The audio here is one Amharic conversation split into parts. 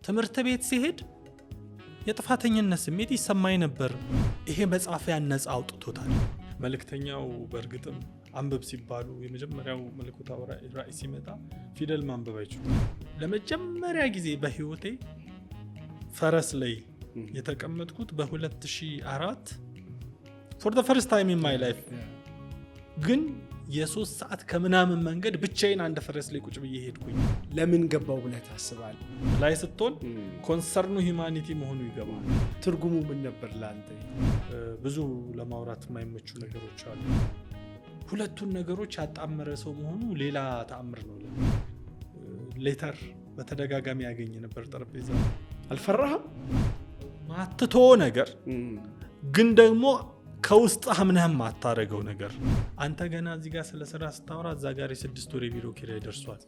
ትምህርት ቤት ሲሄድ የጥፋተኝነት ስሜት ይሰማኝ ነበር። ይሄ መጽሐፍ ያነጻ አውጥቶታል። መልእክተኛው በእርግጥም አንብብ ሲባሉ የመጀመሪያው መለኮታዊ ራእይ ሲመጣ ፊደል ማንበብ አይችሉም። ለመጀመሪያ ጊዜ በህይወቴ ፈረስ ላይ የተቀመጥኩት በ2004 for the first time in my life ግን የ3 ሰዓት ከምናምን መንገድ ብቻዬን አንድ ፈረስ ላይ ቁጭ ብዬ ሄድኩኝ። ለምን ገባው ብለህ ታስባለህ? ላይ ስትሆን ኮንሰርኑ ሂዩማኒቲ መሆኑ ይገባል። ትርጉሙ ምን ነበር ለአንተ? ብዙ ለማውራት የማይመቹ ነገሮች አሉ። ሁለቱን ነገሮች ያጣመረ ሰው መሆኑ ሌላ ተአምር ነው። ሌተር በተደጋጋሚ ያገኘ ነበር ጠረጴዛ። አልፈራህም? ማትቶ ነገር ግን ደግሞ ከውስጥ አምነህም ማታረገው ነገር። አንተ ገና እዚህ ጋር ስለ ስራ ስታወራ እዛ ጋር የ6 ወር የቢሮ ኪራይ ደርሷል።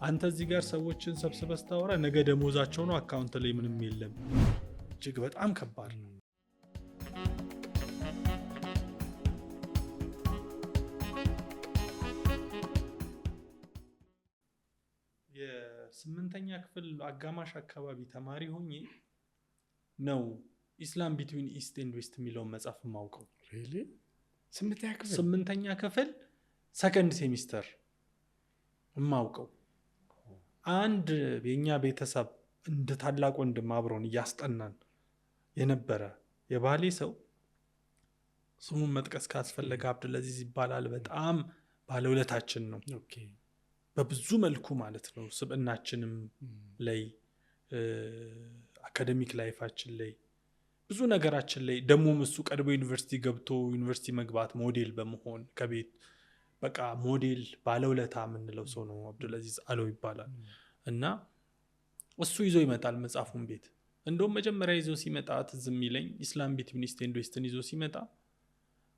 አንተ እዚህ ጋር ሰዎችን ሰብስበህ ስታወራ ነገ ደሞዛቸው ነው አካውንት ላይ ምንም የለም። እጅግ በጣም ከባድ ነው። የ8ኛ ክፍል አጋማሽ አካባቢ ተማሪ ሆኜ ነው ኢስላም ቢትዊን ኢስት ኤንድ ዌስት የሚለውን መጽሐፍ ማውቀው። ሪሊ 8ኛ ክፍል ሰከንድ ሴሚስተር ማውቀው። አንድ የኛ ቤተሰብ እንደ ታላቅ ወንድም አብሮን እያስጠናን የነበረ የባሌ ሰው ስሙን መጥቀስ ካስፈለገ አብዱልአዚዝ ይባላል። በጣም ባለውለታችን ነው። በብዙ መልኩ ማለት ነው። ስብዕናችንም ላይ አካዳሚክ ላይፋችን ላይ ብዙ ነገራችን ላይ ደግሞ እሱ ቀድሞ ዩኒቨርሲቲ ገብቶ ዩኒቨርሲቲ መግባት ሞዴል በመሆን ከቤት በቃ ሞዴል ባለውለታ የምንለው ሰው ነው። አብዱልአዚዝ አለው ይባላል። እና እሱ ይዞ ይመጣል መጽሐፉን ቤት። እንደውም መጀመሪያ ይዞ ሲመጣ ትዝ የሚለኝ ኢስላም ቢትዊን ኢስት ኤንድ ዌስትን ይዞ ሲመጣ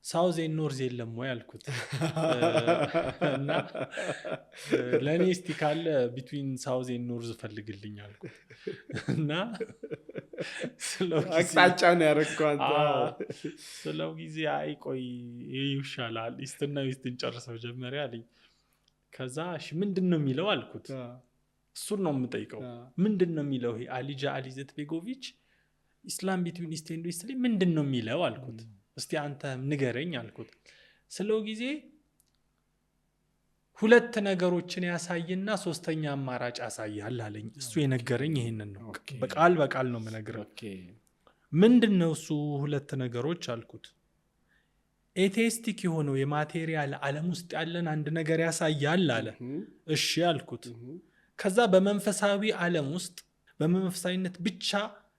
ሳውዝ ኤንድ ኖርዝ የለም ወይ አልኩት። እና ለእኔ እስቲ ካለ ቢትዊን ሳውዝ ኤንድ ኖርዝ ፈልግልኝ አልኩት። እና አቅጣጫ ነው ያደረግከው አንተ። ስለው ጊዜ አይ ቆይ ይሻላል ኢስትና ዌስትን ጨርሰው መጀመሪያ አለኝ። ከዛ እሺ ምንድን ነው የሚለው አልኩት። እሱን ነው የምጠይቀው። ምንድን ነው የሚለው ይሄ አሊጃ አሊዘትቤጎቪች ኢስላም ቢትዊን ኢስት ኤንድ ዌስት ላይ ምንድን ነው የሚለው አልኩት። እስቲ አንተ ንገረኝ አልኩት። ስለው ጊዜ 2 ነገሮችን ያሳይና 3ኛ አማራጭ ያሳያል አለኝ። እሱ የነገረኝ ይሄንን ነው። በቃል በቃል ነው የምነግረው። ምንድነው እሱ 2 ነገሮች አልኩት። ኤቴስቲክ የሆነው የማቴሪያል ዓለም ውስጥ ያለን አንድ ነገር ያሳያል አለ። እሺ አልኩት። ከዛ በመንፈሳዊ ዓለም ውስጥ በመንፈሳዊነት ብቻ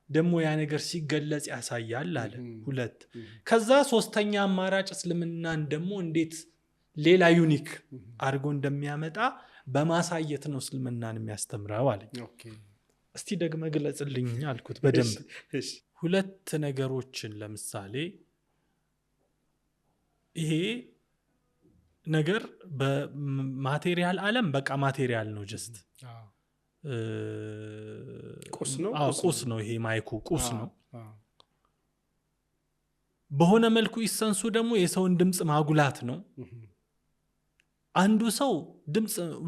ደግሞ ያ ነገር ሲገለጽ ያሳያል አለ። 2 ከዛ 3ኛ አማራጭ እስልምናን ደግሞ እንዴት ሌላ ዩኒክ አድርጎ እንደሚያመጣ በማሳየት ነው እስልምናን የሚያስተምረው አለኝ። እስቲ ደግመህ ግለጽልኝ አልኩት በደንብ። 2 ነገሮችን ለምሳሌ ይሄ ነገር በማቴሪያል ዓለም በቃ ማቴሪያል ነው ጀስት ቁስ ነው። ይሄ ማይኩ ቁስ ነው። በሆነ መልኩ ኢሰንሱ ደግሞ የሰውን ድምፅ ማጉላት ነው። አንዱ ሰው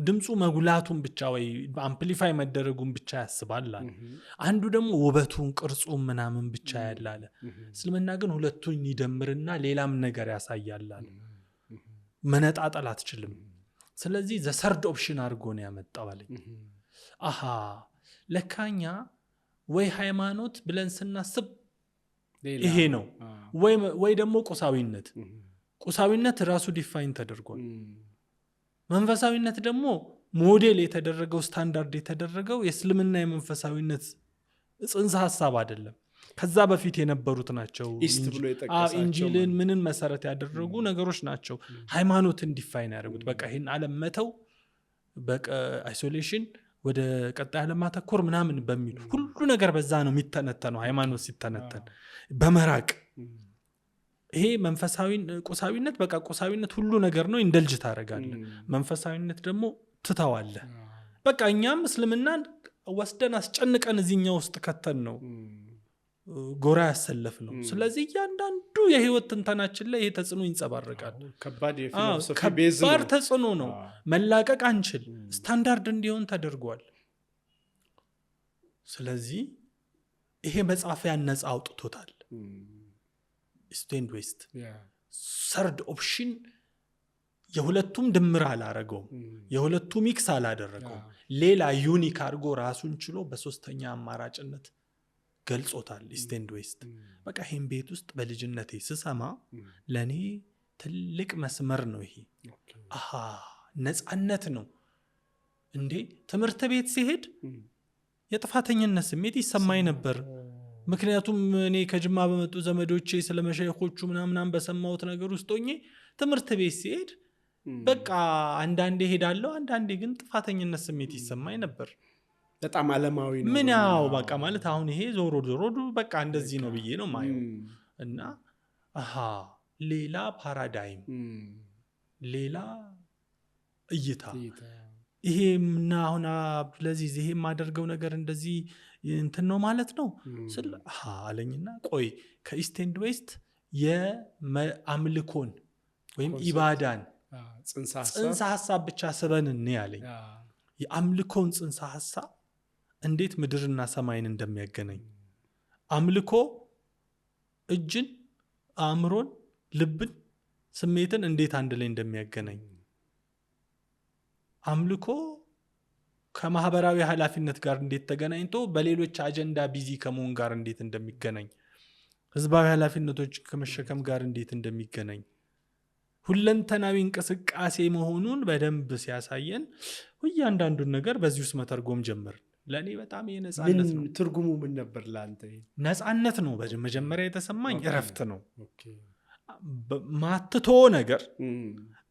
ድምፁ መጉላቱን ብቻ ወይ አምፕሊፋይ መደረጉን ብቻ ያስባል። አንዱ ደግሞ ውበቱን ቅርጹን ምናምን ብቻ ያላለ። እስልምና ግን ሁለቱን ይደምርና ሌላም ነገር ያሳያል። መነጣጠል አትችልም። ስለዚህ ዘ ሰርድ ኦፕሽን አድርጎ ነው ያመጣው አለኝ። አሃ ለካኛ ወይ ሃይማኖት ብለን ስናስብ ይሄ ነው ወይ ደግሞ ቁሳዊነት ራሱ ዲፋይን ተደርጓል። መንፈሳዊነት ደግሞ ሞዴል የተደረገው ስታንዳርድ የተደረገው የእስልምና የመንፈሳዊነት ጽንሰ ሐሳብ አይደለም። ከዛ በፊት የነበሩት ናቸው። ኢንጂልን ምንን መሰረት ያደረጉ ነገሮች ናቸው ሃይማኖትን ዲፋይን ያደርጉት። በቃ ይሄን ዓለም መተው በቃ አይሶሌሽን ወደ ቀጣይ ዓለም ማተኮር ምናምን በሚሉ ሁሉ ነገር በዛ ነው የሚተነተነው። ሃይማኖት ሲተነተን በመራቅ ይሄ ቁሳዊነት በቃ ቁሳዊነት ሁሉ ነገር ነው ኢንደልጅ ታደርጋለህ። መንፈሳዊነት ደግሞ ትተዋለህ። በቃ እኛም እስልምናን ወስደን አስጨንቀን እዚህኛው ውስጥ ከተን ነው ጎራ ያሰለፍ ነው። ስለዚህ እያንዳንዱ የህይወት ትንተናችን ላይ ይሄ ተጽዕኖ ይንጸባረቃል። ከባድ የፊሎሶፊ ቤዝ ነው። ከባድ ተጽዕኖ ነው። መላቀቅ አንችል። ስታንዳርድ እንዲሆን ተደርጓል። ስለዚህ ይሄ መጽሐፍ ያን ነፃ አውጥቶታል። ኢስት ኤንድ ዌስት ሰርድ ኦፕሽን የሁለቱም ድምር አላረገውም፣ የሁለቱ ሚክስ አላደረገውም። ሌላ ዩኒክ አድርጎ ራሱን ችሎ በሶስተኛ አማራጭነት ገልጾታል ኢስት ኤንድ ዌስት። በቃ ይሄን ቤት ውስጥ በልጅነቴ ስሰማ ለኔ ትልቅ መስመር ነው ይሄ። ነፃነት ነው እንዴ! ትምህርት ቤት ሲሄድ የጥፋተኝነት ስሜት ይሰማኝ ነበር። ምክንያቱም እኔ ከጅማ በመጡ ዘመዶቼ ስለ መሸይኾቹ ምናምን በሰማሁት ነገር ውስጥ ሆኜ ትምህርት ቤት ሲሄድ በቃ አንዳንዴ ሄዳለሁ፣ አንዳንዴ ግን ጥፋተኝነት ስሜት ይሰማኝ ነበር። በጣም ዓለማዊ ነው ምን ያው በቃ ማለት አሁን ይሄ ዞሮ በቃ እንደዚህ ነው ብዬ ነው ማየው። እና ሌላ ፓራዳይም፣ ሌላ እይታ ይሄና አሁን ስለዚህ ይሄ የማደርገው ነገር እንደዚህ እንትን ነው ማለት ነው ስል አለኝና ቆይ ከኢስት ኤንድ ዌስት የአምልኮን ወይም ኢባዳን ጽንሰ ሐሳብ ብቻ ስበን ያለኝ የአምልኮን ጽንሰ ሐሳብ እንዴት ምድርና ሰማይን እንደሚያገናኝ፣ አምልኮ እጅን፣ አእምሮን፣ ልብን፣ ስሜትን እንዴት አንድ ላይ እንደሚያገናኝ፣ አምልኮ ከማህበራዊ ኃላፊነት ጋር እንዴት ተገናኝቶ በሌሎች አጀንዳ ቢዚ ከመሆን ጋር እንዴት እንደሚገናኝ፣ ህዝባዊ ኃላፊነቶች ከመሸከም ጋር እንዴት እንደሚገናኝ፣ ሁለንተናዊ እንቅስቃሴ መሆኑን በደንብ ሲያሳየን እያንዳንዱን ነገር በዚህ ውስጥ መተርጎም ጀመር። ለኔ በጣም የነጻነት ነው። ትርጉሙ ምን ነበር ለአንተ? ነጻነት ነው መጀመሪያ የተሰማኝ፣ እረፍት ነው። ማትቶ ነገር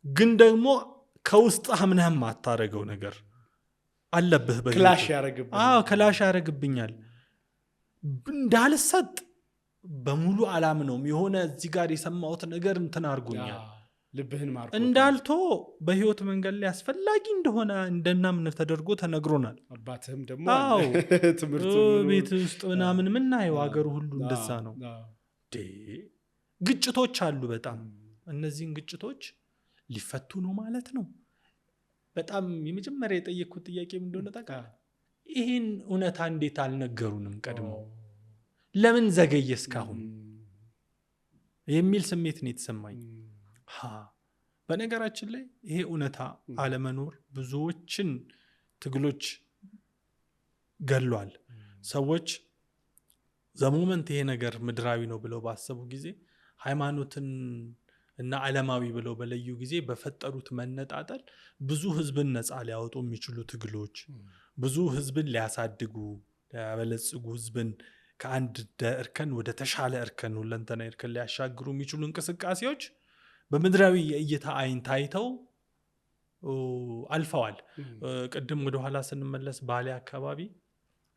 ግን ደግሞ ከውስጥ አምነህም ማታረገው ነገር አለብህ። ክላሽ ያረግብኛል እንዳልሰጥ በሙሉ አላምነውም። የሆነ እዚህ ጋር የሰማሁት ነገር እንትን አርጎኛል። ልብህን ማርኮ እንዳልቶ በህይወት መንገድ ላይ አስፈላጊ እንደሆነ እንደናምን ተደርጎ ተነግሮናል። አባትህም ደግሞ ትምህርቱ ቤት ውስጥ ምናምን ምናየው ሀገሩ ሁሉ እንደዛ ነው። ግጭቶች አሉ በጣም። እነዚህን ግጭቶች ሊፈቱ ነው ማለት ነው። በጣም የመጀመሪያ የጠየቅኩት ጥያቄ ምን እንደሆነ ታውቃለህ? ይህን እውነታ እንዴት አልነገሩንም ቀድሞ? ለምን ዘገየ እስካሁን የሚል ስሜት ነው የተሰማኝ። በነገራችን ላይ ይሄ እውነታ አለመኖር ብዙዎችን ትግሎች ገሏል። ሰዎች ዘሞመንት ይሄ ነገር ምድራዊ ነው ብለው ባሰቡ ጊዜ ሃይማኖትን እና ዓለማዊ ብለው በለዩ ጊዜ በፈጠሩት መነጣጠል ብዙ ህዝብን ነፃ ሊያወጡ የሚችሉ ትግሎች፣ ብዙ ህዝብን ሊያሳድጉ ሊያበለጽጉ፣ ህዝብን ከአንድ እርከን ወደ ተሻለ እርከን ሁለንተና እርከን ሊያሻግሩ የሚችሉ እንቅስቃሴዎች በምድራዊ የእይታ አይን ታይተው አልፈዋል። ቅድም ወደ ኋላ ስንመለስ ባሌ አካባቢ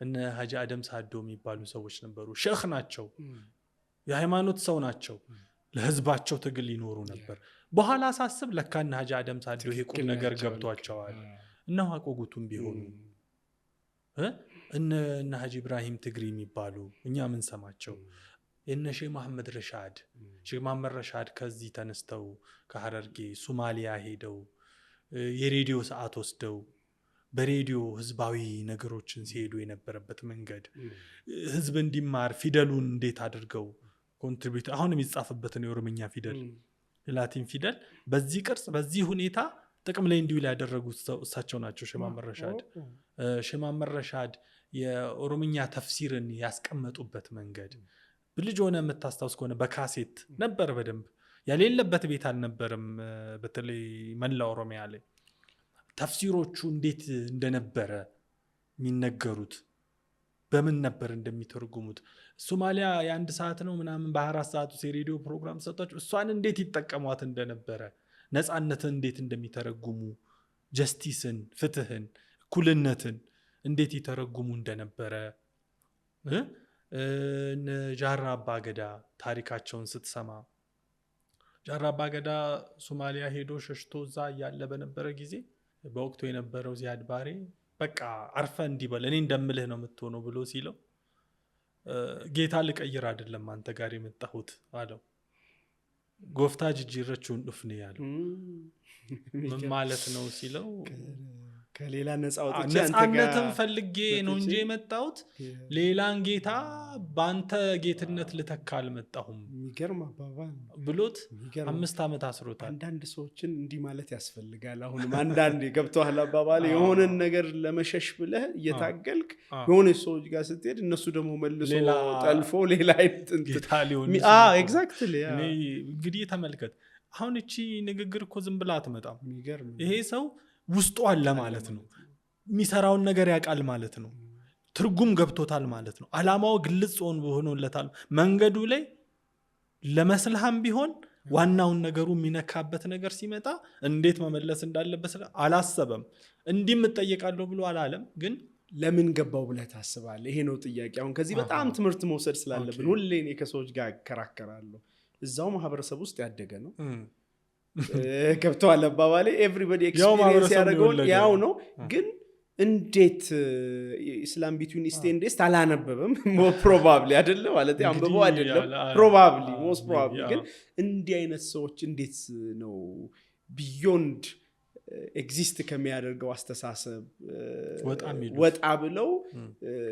እነ ሀጂ አደም ሳዶ የሚባሉ ሰዎች ነበሩ። ሼኽ ናቸው፣ የሃይማኖት ሰው ናቸው። ለህዝባቸው ትግል ይኖሩ ነበር። በኋላ ሳስብ ለካ እነ ሀጂ አደም ሳዶ ይሄ ቁም ነገር ገብቷቸዋል። እነ ዋቆ ጉቱም ቢሆኑ እነ ሀጂ ኢብራሂም ትግሪ የሚባሉ እኛ ምን ሰማቸው፣ የነ ሼህ መሐመድ ረሻድ ሼህ መሐመድ ረሻድ ከዚህ ተነስተው ከሐረርጌ ሶማሊያ ሄደው የሬዲዮ ሰዓት ወስደው በሬዲዮ ህዝባዊ ነገሮችን ሲሄዱ የነበረበት መንገድ፣ ህዝብ እንዲማር ፊደሉን እንዴት አድርገው ኮንትሪቢዩት አሁን የሚጻፍበትን የኦሮምኛ ፊደል የላቲን ፊደል በዚህ ቅርጽ በዚህ ሁኔታ ጥቅም ላይ እንዲውል ያደረጉት እሳቸው ናቸው። ሼህ መሐመድ ረሻድ ሼህ መሐመድ ረሻድ የኦሮምኛ ተፍሲርን ያስቀመጡበት መንገድ ብልጅ ሆነ የምታስታውስ ከሆነ በካሴት ነበር። በደንብ ያሌለበት ቤት አልነበረም። በተለይ መላ ኦሮሚያ ላይ ተፍሲሮቹ እንዴት እንደነበረ የሚነገሩት በምን ነበር እንደሚተርጉሙት። ሶማሊያ የአንድ ሰዓት ነው ምናምን በ24 ሰዓት ውስጥ የሬዲዮ ፕሮግራም ሰጣቸው። እሷን እንዴት ይጠቀሟት እንደነበረ፣ ነፃነትን እንዴት እንደሚተረጉሙ፣ ጀስቲስን፣ ፍትህን፣ እኩልነትን እንዴት ይተረጉሙ እንደነበረ ጃራ አባገዳ ታሪካቸውን ስትሰማ ጃራ አባገዳ ሶማሊያ ሄዶ ሸሽቶ እዛ እያለ በነበረ ጊዜ በወቅቱ የነበረው ዚያድ ባሬ በቃ አርፈ እንዲበል እኔ እንደምልህ ነው የምትሆነው ብሎ ሲለው ጌታ ልቀይር አይደለም አንተ ጋር የመጣሁት አለው። ጎፍታ ጅጅረቹን ዱፍኔ ያለው ምን ማለት ነው ሲለው ከሌላ ነፃ ወጥቼ ነፃነትን ፈልጌ ነው እንጂ የመጣሁት ሌላን ጌታ በአንተ ጌትነት ልተካ አልመጣሁም። የሚገርም አባባል ብሎት 5 ዓመት አስሮታል። አንዳንድ ሰዎችን እንዲህ ማለት ያስፈልጋል። አሁንም አንዳንድ ገብተዋል አባባል የሆነን ነገር ለመሸሽ ብለህ እየታገልክ የሆነ ሰዎች ጋር ስትሄድ እነሱ ደግሞ መልሶ ጠልፎ ሌላ አይነት ጌታ ሊሆን ኤግዛክትሊ እንግዲህ ተመልከት። አሁን እቺ ንግግር እኮ ዝም ብላ አትመጣም። ይሄ ሰው ውስጡ አለ ማለት ነው። የሚሰራውን ነገር ያውቃል ማለት ነው። ትርጉም ገብቶታል ማለት ነው። አላማው ግልጽ ሆኖለታል። መንገዱ ላይ ለመስልሃም ቢሆን ዋናውን ነገሩ የሚነካበት ነገር ሲመጣ እንዴት መመለስ እንዳለበት አላሰበም። እንዲህ እጠየቃለሁ ብሎ አላለም። ግን ለምን ገባው ብለህ ታስባለህ? ይሄ ነው ጥያቄ። አሁን ከዚህ በጣም ትምህርት መውሰድ ስላለብን ሁሌ እኔ ከሰዎች ጋር እከራከራለሁ። እዛው ማህበረሰብ ውስጥ ያደገ ነው። ገብተዋል አባባሌ ኤቭሪባዲ ኤክስፒሪየንስ ያደረገው ያው ነው። ግን እንዴት ኢስላም ቢትዊን ኢስት ኤንድ ዌስት አላነበበም? ፕሮባብሊ አይደለ ማለት አንብቦ አይደለም ፕሮባብሊ ሞስት ፕሮባብሊ። ግን እንዲህ አይነት ሰዎች እንዴት ነው ቢዮንድ ኤግዚስት ከሚያደርገው አስተሳሰብ ወጣ ብለው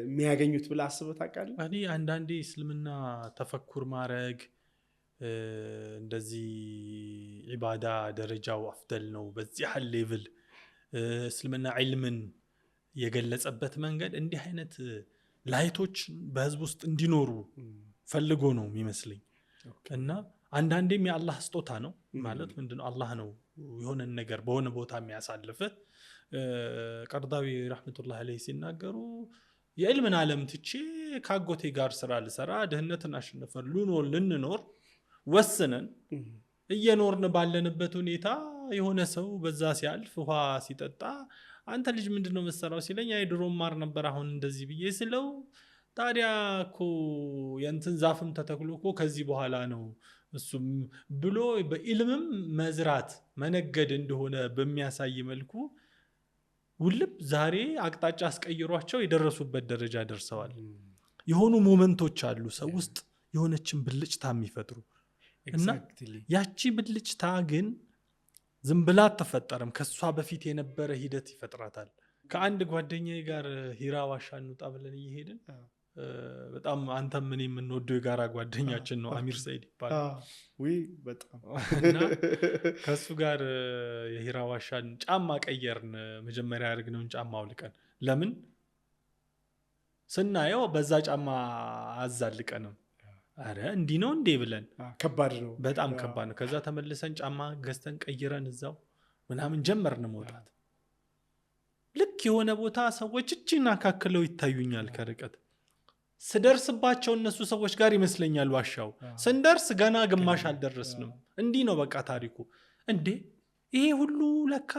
የሚያገኙት ብለህ አስበህ ታውቃለህ? እኔ አንዳንዴ እስልምና ተፈኩር ማድረግ እንደዚህ ኢባዳ ደረጃው አፍደል ነው በዚህ ያህል ሌቭል እስልምና ዒልምን የገለጸበት መንገድ እንዲህ አይነት ላይቶች በህዝብ ውስጥ እንዲኖሩ ፈልጎ ነው የሚመስለኝ። እና አንዳንዴም የአላህ ስጦታ ነው ማለት ምንድነው? አላህ ነው የሆነን ነገር በሆነ ቦታ የሚያሳልፍህ። ቀርዳዊ ረሕመቱላህ ዐለይሂ ሲናገሩ የዕልምን ዓለም ትቼ ካጎቴ ጋር ስራ ልሰራ ድህነትን አሸነፈን ልንኖር ወስነን እየኖርን ባለንበት ሁኔታ የሆነ ሰው በዛ ሲያልፍ ውሃ ሲጠጣ አንተ ልጅ ምንድነው መሰራው ሲለኝ አይድሮ ማር ነበር አሁን እንደዚህ ብዬ ስለው ታዲያ እኮ የእንትን ዛፍም ተተክሎ እኮ ከዚህ በኋላ ነው እሱም ብሎ በኢልምም መዝራት መነገድ እንደሆነ በሚያሳይ መልኩ ውልብ ዛሬ አቅጣጫ አስቀይሯቸው የደረሱበት ደረጃ ደርሰዋል። የሆኑ ሞመንቶች አሉ ሰው ውስጥ የሆነችን ብልጭታ የሚፈጥሩ እና ያቺ ብልጭታ ግን ዝም ብላ አትፈጠርም። ከሷ በፊት የነበረ ሂደት ይፈጥራታል። ከአንድ ጓደኛዬ ጋር ሂራ ዋሻ እንውጣ ብለን እየሄድን በጣም አንተም ምን የምንወደው የጋራ ጓደኛችን ነው አሚር ሰይድ ይባላል። በጣም እና ከሱ ጋር የሂራ ዋሻን ጫማ ቀየርን። መጀመሪያ ያደርግነውን ጫማ አውልቀን ለምን ስናየው በዛ ጫማ አዛልቀንም አረ እንዲህ ነው እንዴ ብለን ከባድ ነው፣ በጣም ከባድ ነው። ከዛ ተመልሰን ጫማ ገዝተን ቀይረን እዛው ምናምን ጀመርን መውጣት። ልክ የሆነ ቦታ ሰዎች እቺና ካክለው ይታዩኛል ከርቀት ስደርስባቸው እነሱ ሰዎች ጋር ይመስለኛል ዋሻው። ስንደርስ ገና ግማሽ አልደረስንም። እንዲህ ነው በቃ ታሪኩ። እንዴ ይሄ ሁሉ ለካ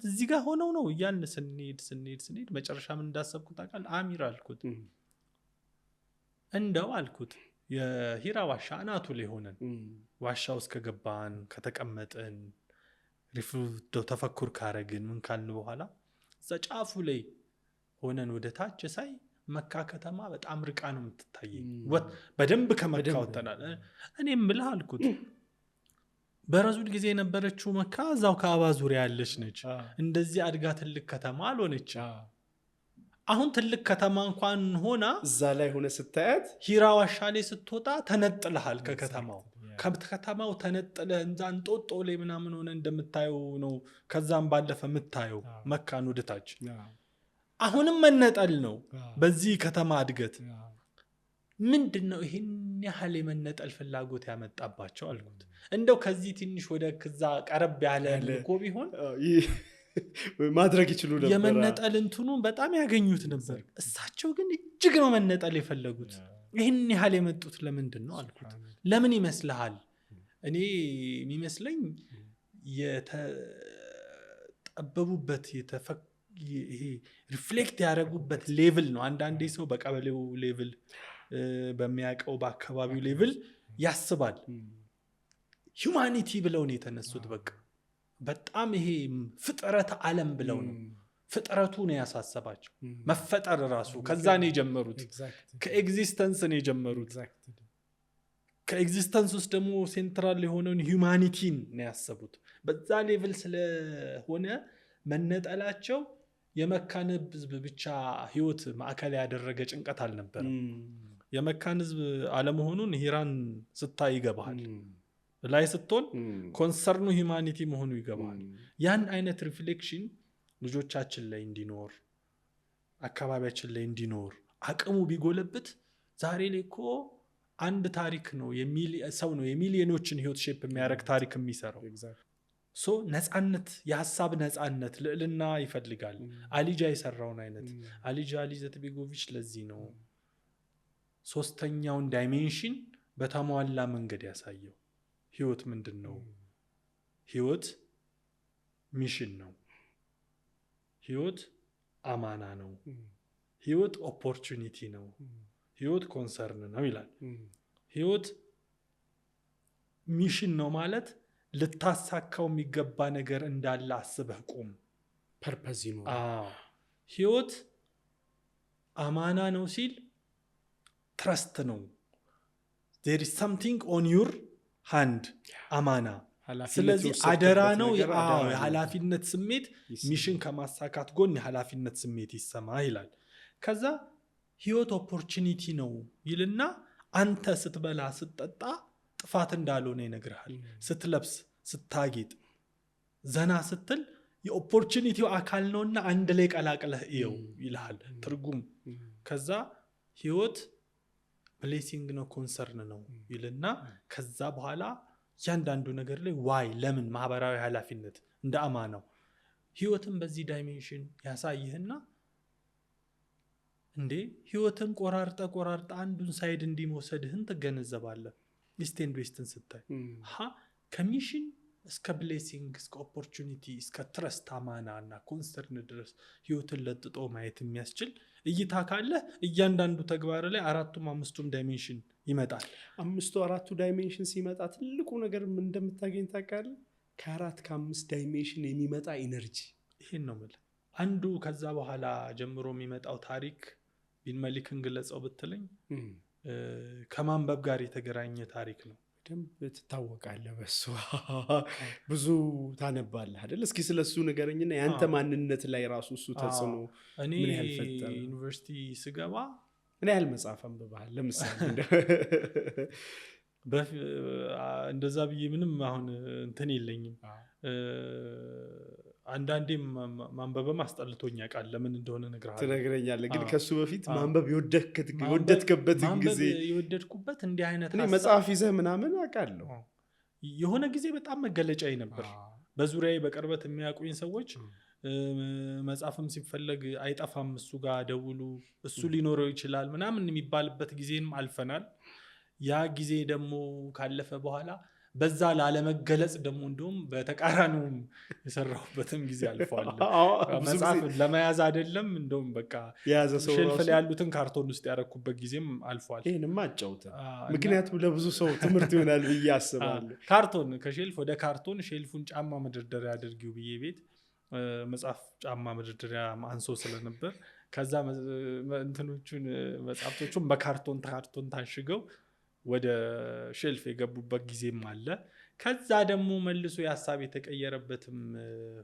እዚህ ጋር ሆነው ነው እያልን ስንሄድ መጨረሻ ምን እንዳሰብኩት ታውቃለህ? አሚር አልኩት፣ እንደው አልኩት የሂራ ዋሻ አናቱ ላይ ሆነን ዋሻ ውስጥ ከገባን ከተቀመጥን ተፈኩር ካረግን ምን ካልን በኋላ እዛ ጫፉ ላይ ሆነን ወደ ታች ሳይ መካ ከተማ በጣም ርቃ ነው የምትታየኝ። በደንብ ከመካ ወጥተናል። እኔም ምልህ አልኩት በረሱል ጊዜ የነበረችው መካ እዛው ከአባ ዙሪያ ያለች ነች። እንደዚህ አድጋ ትልቅ ከተማ አልሆነች። አሁን ትልቅ ከተማ እንኳን ሆና እዛ ላይ ሆነ ስታያት ሂራ ዋሻ ላይ ስትወጣ ተነጥለሃል ከከተማው። ከተማው ተነጥለህ እንጦጦ ላይ ምናምን ሆነ እንደምታየው ነው። ከዛም ባለፈ የምታየው መካን ወደታች አሁንም መነጠል ነው። በዚህ ከተማ እድገት ምንድነው ይሄን ያህል የመነጠል ፍላጎት ያመጣባቸው አልኩት። እንደው ከዚህ ትንሽ ወደ ከዛ ቀረብ ያለ ልኮ ቢሆን ማድረግ ይችሉ ነበር። የመነጠል እንትኑ በጣም ያገኙት ነበር። እሳቸው ግን እጅግ ነው መነጠል የፈለጉት። ይሄን ያህል የመጡት ለምንድን ነው አልኩት። ለምን ይመስልሃል? እኔ የሚመስለኝ የተጠበቡበት ይሄ ሪፍሌክት ያደረጉበት ሌቭል ነው። አንዳንዴ ሰው በቀበሌው ሌቭል በሚያውቀው በአካባቢው ሌቭል ያስባል። ሂዩማኒቲ ብለው ነው የተነሱት። በቃ በጣም ይሄ ፍጥረት ዓለም ብለው ነው። ፍጥረቱ ነው ያሳሰባቸው። መፈጠር ራሱ ከዛ ነው የጀመሩት። ከኤግዚስተንስ ነው የጀመሩት። ከኤግዚስተንስ ውስጥ ደግሞ ሴንትራል የሆነውን ሂዩማኒቲን ነው ያሰቡት። በዛ ሌቭል ስለሆነ መነጠላቸው የመካን ህዝብ ብቻ ህይወት ማዕከል ያደረገ ጭንቀት አልነበረም። የመካን ህዝብ አለመሆኑን ሂራን ስታይ ይገባሃል። ላይ ስትሆን ኮንሰርኑ ሂማኒቲ መሆኑ ይገባሃል። ያን አይነት ሪፍሌክሽን ልጆቻችን ላይ እንዲኖር አካባቢያችን ላይ እንዲኖር አቅሙ ቢጎለብት ዛሬ ላይ እኮ አንድ ታሪክ ነው ሰው ነው የሚሊዮኖችን ህይወት ሼፕ የሚያደርግ ታሪክ የሚሰራው። ሶ ነፃነት፣ የሀሳብ ነፃነት፣ ልዕልና ይፈልጋል። አሊጃ የሰራውን አይነት አሊጃ ኢዘትቤጎቪች ለዚህ ነው ሶስተኛውን ዳይሜንሽን በተሟላ መንገድ ያሳየው። ህይወት ምንድን ነው? ህይወት ሚሽን ነው። ህይወት አማና ነው። ህይወት ኦፖርቹኒቲ ነው። ህይወት ኮንሰርን ነው ይላል። ህይወት ሚሽን ነው ማለት ልታሳካው የሚገባ ነገር እንዳለ አስበህ ቁም። ፐርፐዝ ነው። ህይወት አማና ነው ሲል ትረስት ነው። there is something on your hand አማና። ስለዚህ አደራ ነው። የኃላፊነት ስሜት ሚሽን ከማሳካት ጎን የኃላፊነት ስሜት ይሰማ ይላል። ከዛ ህይወት ኦፖርቹኒቲ ነው ይልና አንተ ስትበላ ስትጠጣ ጥፋት እንዳልሆነ ይነግርሃል። ስትለብስ ስታጌጥ ዘና ስትል የኦፖርቹኒቲው አካል ነውና አንድ ላይ ቀላቅለህ እየው ይልሃል ትርጉም። ከዛ ህይወት ብሌሲንግ ነው ኮንሰርን ነው ይልና ከዛ በኋላ እያንዳንዱ ነገር ላይ ዋይ ለምን ማህበራዊ ኃላፊነት እንደ አማናው ህይወትን በዚህ ዳይሜንሽን ያሳይህና እንዴ ህይወትን ቆራርጣ አንዱን ሳይድ እንዲመውሰድህን ትገነዘባለህ። ኢስት ኤንድ ዌስትን ስታይ ከሚሽን እስከ ብሌሲንግ እስከ ኦፖርቹኒቲ እስከ ትረስት አማና እና ኮንሰርን ድረስ ህይወትን ለጥጦ ማየት የሚያስችል እይታ ካለ እያንዳንዱ ተግባር ላይ አራቱም አምስቱም ዳይሜንሽን ይመጣል። አምስቱ አራቱ ዳይሜንሽን ሲመጣ ትልቁ ነገር ምን እንደምታገኝ ታውቃለህ? ከአራት ከአምስት ዳይሜንሽን የሚመጣ ኢነርጂ። ይሄን ነው ማለት አንዱ። ከዛ በኋላ ጀምሮ የሚመጣው ታሪክ ቢን መሊክን ግለጸው ብትለኝ ከማንበብ ጋር የተገናኘ ታሪክ ነው። ደንብ ትታወቃለህ በሱ ብዙ ታነባለህ አይደል? እስኪ ስለሱ ንገረኝና ያንተ ማንነት ላይ ራሱ እሱ ተጽዕኖ ምን ያህል ፈጠረ? ዩኒቨርሲቲ ስገባ ምን ያህል መጽሐፍ አንብበሃል? ለምሳሌ እንደዛ ብዬ ምንም አሁን እንትን የለኝም። አንዳንዴ ማንበብም አስጠልቶኝ ያውቃል። ለምን እንደሆነ ትነግረኛለህ። ግን ከሱ በፊት ማንበብ የወደድክበትን ጊዜ የወደድኩበት እንዲህ አይነት መጽሐፍ ይዘህ ምናምን አውቃለሁ። የሆነ ጊዜ በጣም መገለጫዬ ነበር። በዙሪያዬ በቅርበት የሚያውቁኝ ሰዎች መጽሐፍም ሲፈለግ አይጠፋም እሱ ጋር ደውሉ፣ እሱ ሊኖረው ይችላል ምናምን የሚባልበት ጊዜንም አልፈናል። ያ ጊዜ ደግሞ ካለፈ በኋላ በዛ ላለመገለጽ ደግሞ እንደውም በተቃራኒውም የሰራሁበትም ጊዜ አልፏል። መጽሐፍ ለመያዝ አይደለም እንደውም በቃ ሼልፍ ላይ ያሉትን ካርቶን ውስጥ ያረኩበት ጊዜም አልፏል። ይህንማ አጫውተን፣ ምክንያቱም ለብዙ ሰው ትምህርት ይሆናል ብዬ አስባለሁ። ካርቶን ከሼልፍ ወደ ካርቶን፣ ሼልፉን ጫማ መደርደሪያ አድርጊው ብዬ ቤት መጽሐፍ ጫማ መደርደሪያ አንሶ ስለነበር ከዛ እንትኖቹን መጽሐፍቶቹን በካርቶን ታሽገው ወደ ሼልፍ የገቡበት ጊዜም አለ። ከዛ ደግሞ መልሶ የሀሳብ የተቀየረበትም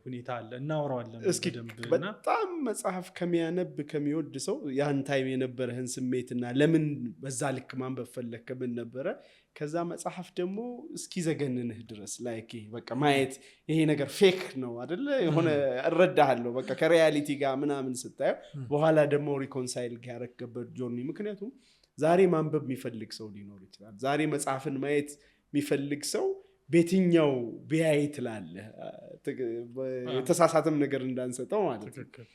ሁኔታ አለ። እናወራዋለን። እስኪ በጣም መጽሐፍ ከሚያነብ ከሚወድ ሰው ያን ታይም የነበረህን ስሜትና ለምን በዛ ልክ ማንበብ ፈለክ ምን ነበረ? ከዛ መጽሐፍ ደግሞ እስኪ ዘገንንህ ድረስ ላይክ በቃ ማየት ይሄ ነገር ፌክ ነው አይደለ? የሆነ እረዳሃለሁ በቃ ከሪያሊቲ ጋር ምናምን ስታየው በኋላ ደግሞ ሪኮንሳይል ያረከበት ጆርኒ። ምክንያቱም ዛሬ ማንበብ የሚፈልግ ሰው ሊኖር ይችላል። ዛሬ መጽሐፍን ማየት የሚፈልግ ሰው በየትኛው ቢያይ ትላለህ? የተሳሳተም ነገር እንዳንሰጠው ማለት ነው።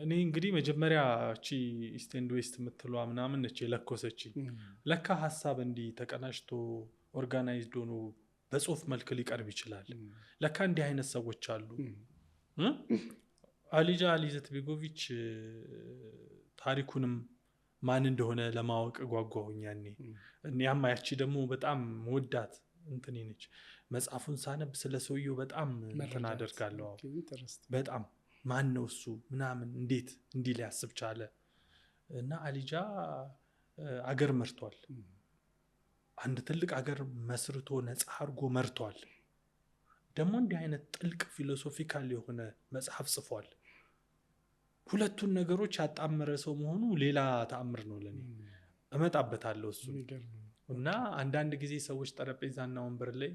እኔ እንግዲህ መጀመሪያ እቺ ኢስት ኤንድ ዌስት የምትለዋ ምናምን ነች የለኮሰችኝ። ለካ ሀሳብ እንዲህ ተቀናጅቶ ኦርጋናይዝድ ሆኖ በጽሁፍ መልክ ሊቀርብ ይችላል። ለካ እንዲህ አይነት ሰዎች አሉ። አሊጃ ኢዘትቤጎቪች ታሪኩንም ማን እንደሆነ ለማወቅ ጓጓሁኝ ያኔ። እኛም ያቺ ደግሞ በጣም መወዳት እንትኔ ነች። መጽሐፉን ሳነብ ስለ ሰውየው በጣም እንትን አደርጋለሁ። በጣም ማን ነው እሱ ምናምን እንዴት እንዲህ ሊያስብ ቻለ? እና አሊጃ አገር መርቷል። አንድ ትልቅ አገር መስርቶ ነፃ አድርጎ መርቷል። ደግሞ እንዲህ አይነት ጥልቅ ፊሎሶፊካል የሆነ መጽሐፍ ጽፏል። ሁለቱን ነገሮች ያጣመረ ሰው መሆኑ ሌላ ተአምር ነው ለኔ። እመጣበታለሁ እሱ እና አንዳንድ ጊዜ ሰዎች ጠረጴዛና ወንበር ላይ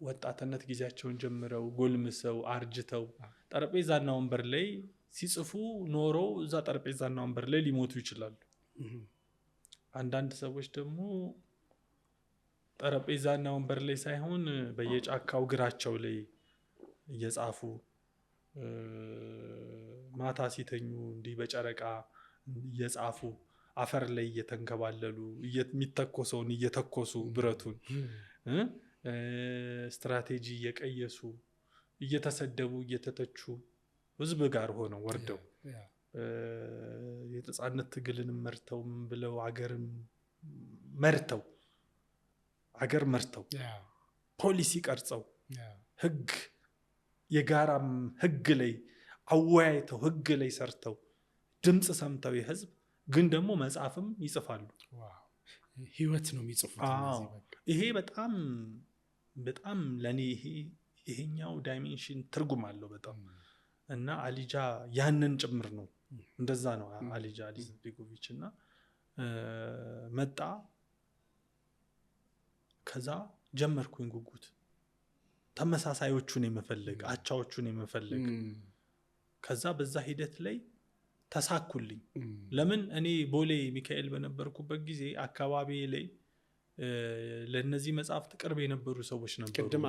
ወጣትነት ጊዜያቸውን ጀምረው ጎልምሰው አርጅተው ጠረጴዛና ወንበር ላይ ሲጽፉ ኖረው እዛ ጠረጴዛና ወንበር ላይ ሊሞቱ ይችላሉ። አንዳንድ ሰዎች ደግሞ ጠረጴዛና ወንበር ላይ ሳይሆን በየጫካው ግራቸው ላይ እየጻፉ ማታ ሲተኙ እንዲህ በጨረቃ እየጻፉ አፈር ላይ እየተንከባለሉ የሚተኮሰውን እየተኮሱ ብረቱን ስትራቴጂ እየቀየሱ እየተሰደቡ እየተተቹ ህዝብ ጋር ሆነው ወርደው የነጻነት ትግልን መርተው ምን ብለው አገር መርተው ፖሊሲ ቀርጸው ህግ የጋራም ህግ ላይ አወያይተው ህግ ላይ ሰርተው ድምጽ ሰምተው የህዝብ ግን ደግሞ መጽሐፍም ይጽፋሉ። ህይወት ነው የሚጽፉት። ይሄ በጣም ለኔ ይሄኛው ዳይሜንሽን ትርጉም አለው በጣም እና አሊጃ ያንን ጭምር ነው። እንደዛ ነው አሊጃ አሊዝቤጎቪች እና መጣ። ከዛ ጀመርኩኝ ጉጉት ተመሳሳዮቹን የመፈለግ አቻዎቹን የመፈለግ። ከዛ በዛ ሂደት ላይ ተሳኩልኝ። ለምን እኔ ቦሌ ሚካኤል በነበርኩበት ጊዜ አካባቢ ላይ ለነዚህ መጽሐፍት ቅርብ የነበሩ ሰዎች ነበሩ። ቅድም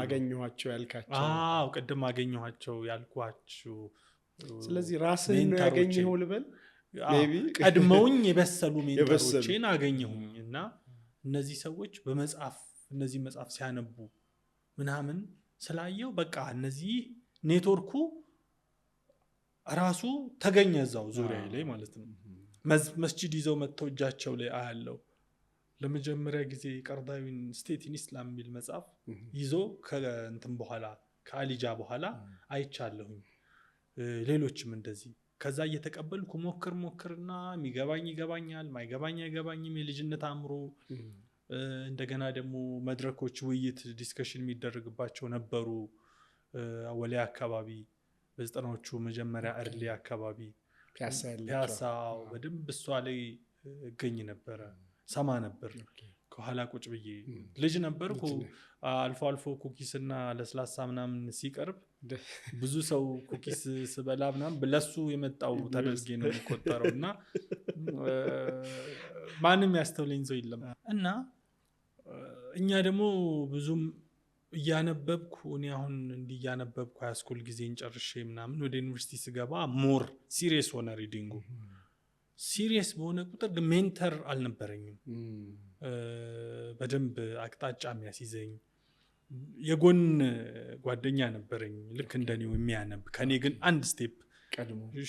አገኘኋቸው ያልኳቸው ስለዚህ ራስህን ነው ያገኘኸው ልበል። ቀድመውኝ የበሰሉ ሜንተሮቼን አገኘሁኝ እና እነዚህ ሰዎች እነዚህ መጽሐፍ ሲያነቡ ምናምን ስላየው በቃ እነዚህ ኔትወርኩ ራሱ ተገኘ እዛው ዙሪያ ላይ ማለት ነው። መስጂድ ይዘው መጥተው እጃቸው ላይ አያለው። ለመጀመሪያ ጊዜ ቀርዳዊን ስቴት ኢን ኢስላም የሚል መጽሐፍ ይዞ ከእንትን በኋላ ከአሊጃ በኋላ አይቻለሁኝ። ሌሎችም እንደዚህ ከዛ እየተቀበልኩ ሞክርና የሚገባኝ ይገባኛል፣ ማይገባኝ አይገባኝም። የልጅነት አእምሮ እንደገና ደግሞ መድረኮች ውይይት ዲስከሽን የሚደረግባቸው ነበሩ። ወሊያ አካባቢ በዘጠናዎቹ መጀመሪያ እርሊ አካባቢ ፒያሳ በደንብ እሷ ላይ እገኝ ነበረ፣ ሰማ ነበር ከኋላ ቁጭ ብዬ። ልጅ ነበርኩ። አልፎ አልፎ ኩኪስና ለስላሳ ምናምን ሲቀርብ ብዙ ሰው ኩኪስ ስበላ ምናምን ለሱ የመጣው ተደርጌ ነው የሚቆጠረው እና ማንም ያስተውለኝ ሰው የለም። እና እኛ ደግሞ ብዙም እያነበብኩ እኔ አሁን እንዲህ እያነበብኩ ሃይስኩል ጊዜን ጨርሼ ምናምን ወደ ዩኒቨርሲቲ ስገባ ሞር ሲሪየስ ሆነ ሪዲንጉ። ሲሪየስ በሆነ ቁጥር ግን ሜንተር አልነበረኝም። በደንብ አቅጣጫ የሚያስይዘኝ የጎን ጓደኛ ነበረኝ ልክ እንደኔው የሚያነብ ከኔ ግን አንድ ስቴፕ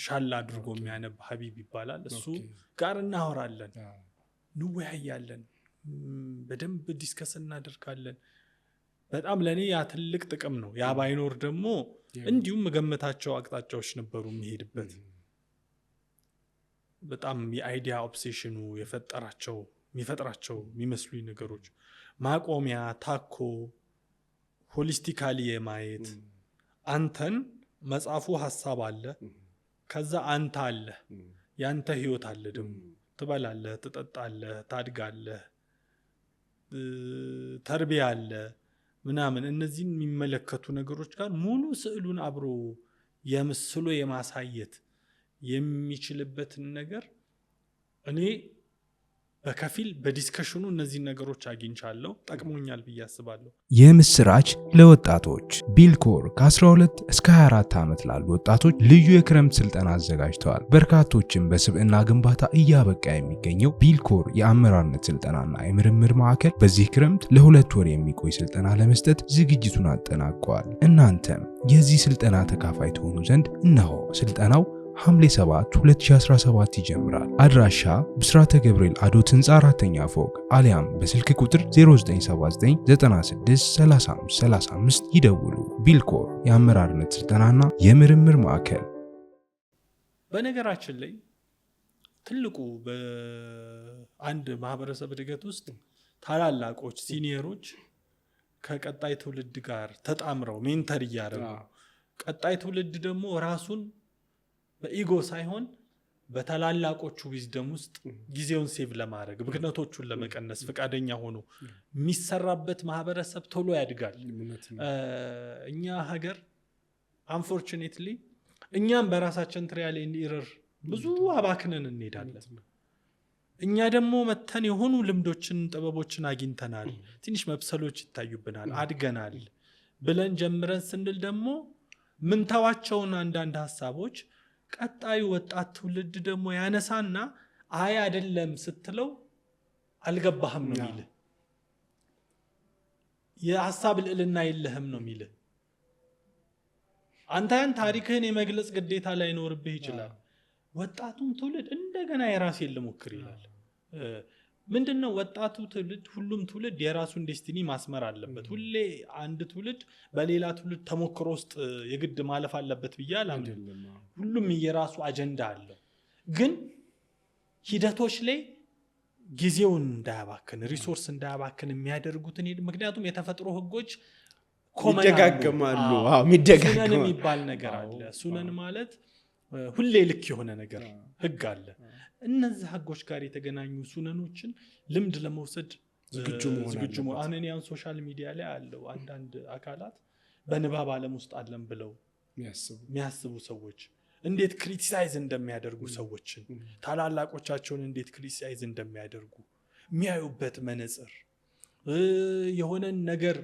ሻል አድርጎ የሚያነብ ሀቢብ ይባላል። እሱ ጋር እናወራለን፣ እንወያያለን፣ በደንብ ዲስከስ እናደርጋለን። በጣም ለኔ ያ ትልቅ ጥቅም ነው። ያ ባይኖር ደግሞ እንዲሁም መገመታቸው አቅጣጫዎች ነበሩ የሚሄድበት። በጣም የአይዲያ ኦብሴሽኑ የሚፈጥራቸው የሚመስሉኝ ነገሮች ማቆሚያ ታኮ ሆሊስቲካሊ የማየት አንተን መጽሐፉ ሐሳብ አለ፣ ከዛ አንተ አለ፣ ያንተ ህይወት አለ። ደግሞ ትበላለህ፣ ትጠጣለህ፣ ታድጋለህ፣ ተርቢያ አለ ምናምን። እነዚህን የሚመለከቱ ነገሮች ጋር ሙሉ ስዕሉን አብሮ የምስሎ የማሳየት የሚችልበትን ነገር እኔ በከፊል በዲስከሽኑ እነዚህ ነገሮች አግኝቻለሁ፣ ጠቅሞኛል ብዬ አስባለሁ። የምስራች ለወጣቶች ቢልኮር ከ12 እስከ 24 ዓመት ላሉ ወጣቶች ልዩ የክረምት ስልጠና አዘጋጅተዋል። በርካቶችን በስብዕና ግንባታ እያበቃ የሚገኘው ቢልኮር የአመራርነት ስልጠናና የምርምር ማዕከል በዚህ ክረምት ለ2 ወር የሚቆይ ስልጠና ለመስጠት ዝግጅቱን አጠናቀዋል። እናንተም የዚህ ስልጠና ተካፋይ ትሆኑ ዘንድ እነሆ ስልጠናው ሐምሌ 7 2017 ይጀምራል። አድራሻ ብስራተ ገብርኤል አዶት ህንፃ 4ኛ ፎቅ አሊያም በስልክ ቁጥር 0979963535 ይደውሉ። ቢልኮር የአመራርነት ስልጠናና የምርምር ማዕከል። በነገራችን ላይ ትልቁ በአንድ ማህበረሰብ እድገት ውስጥ ታላላቆች ሲኒየሮች ከቀጣይ ትውልድ ጋር ተጣምረው ሜንተር እያደረጉ ቀጣይ ትውልድ ደግሞ ራሱን በኢጎ ሳይሆን በተላላቆቹ ዊዝደም ውስጥ ጊዜውን ሴቭ ለማድረግ ብክነቶቹን ለመቀነስ ፈቃደኛ ሆኖ የሚሰራበት ማህበረሰብ ቶሎ ያድጋል። እኛ ሀገር አንፎርቹኔትሊ እኛም በራሳችን ትሪያል ኤንድ ኢረር ብዙ አባክነን እንሄዳለን። እኛ ደግሞ መተን የሆኑ ልምዶችን ጥበቦችን አግኝተናል፣ ትንሽ መብሰሎች ይታዩብናል፣ አድገናል ብለን ጀምረን ስንል ደግሞ ምንተዋቸውን አንዳንድ ሀሳቦች ቀጣዩ ወጣት ትውልድ ደግሞ ያነሳና አይ አይደለም ስትለው አልገባህም ነው የሚልህ። የሐሳብ ልዕልና የለህም ነው የሚልህ። አንተን ታሪክህን የመግለጽ ግዴታ ላይኖርብህ ይችላል። ወጣቱም ትውልድ እንደገና የራሴን ልሞክር ይላል። ምንድነው ወጣቱ ትውልድ ሁሉም ትውልድ የራሱን ዴስቲኒ ማስመር አለበት። ሁሌ አንድ ትውልድ በሌላ ትውልድ ተሞክሮ ውስጥ የግድ ማለፍ አለበት ብያል። ሁሉም የራሱ አጀንዳ አለው። ግን ሂደቶች ላይ ጊዜውን እንዳያባክን ሪሶርስ እንዳያባክን የሚያደርጉትን ምክንያቱም የተፈጥሮ ህጎች ይደጋገማሉ። ሱነን የሚባል ነገር አለ። ሱነን ማለት ሁሌ ልክ የሆነ ነገር ህግ አለ። እነዚህ ህጎች ጋር የተገናኙ ሱነኖችን ልምድ ለመውሰድ ዝግጁ መሆን አሁን ሶሻል ሚዲያ ላይ አለው አንዳንድ አካላት በንባብ ዓለም ውስጥ አለን ብለው የሚያስቡ ሰዎች እንዴት ክሪቲሳይዝ እንደሚያደርጉ ሰዎችን ታላላቆቻቸውን እንዴት ክሪቲሳይዝ እንደሚያደርጉ የሚያዩበት መነጽር የሆነን ነገር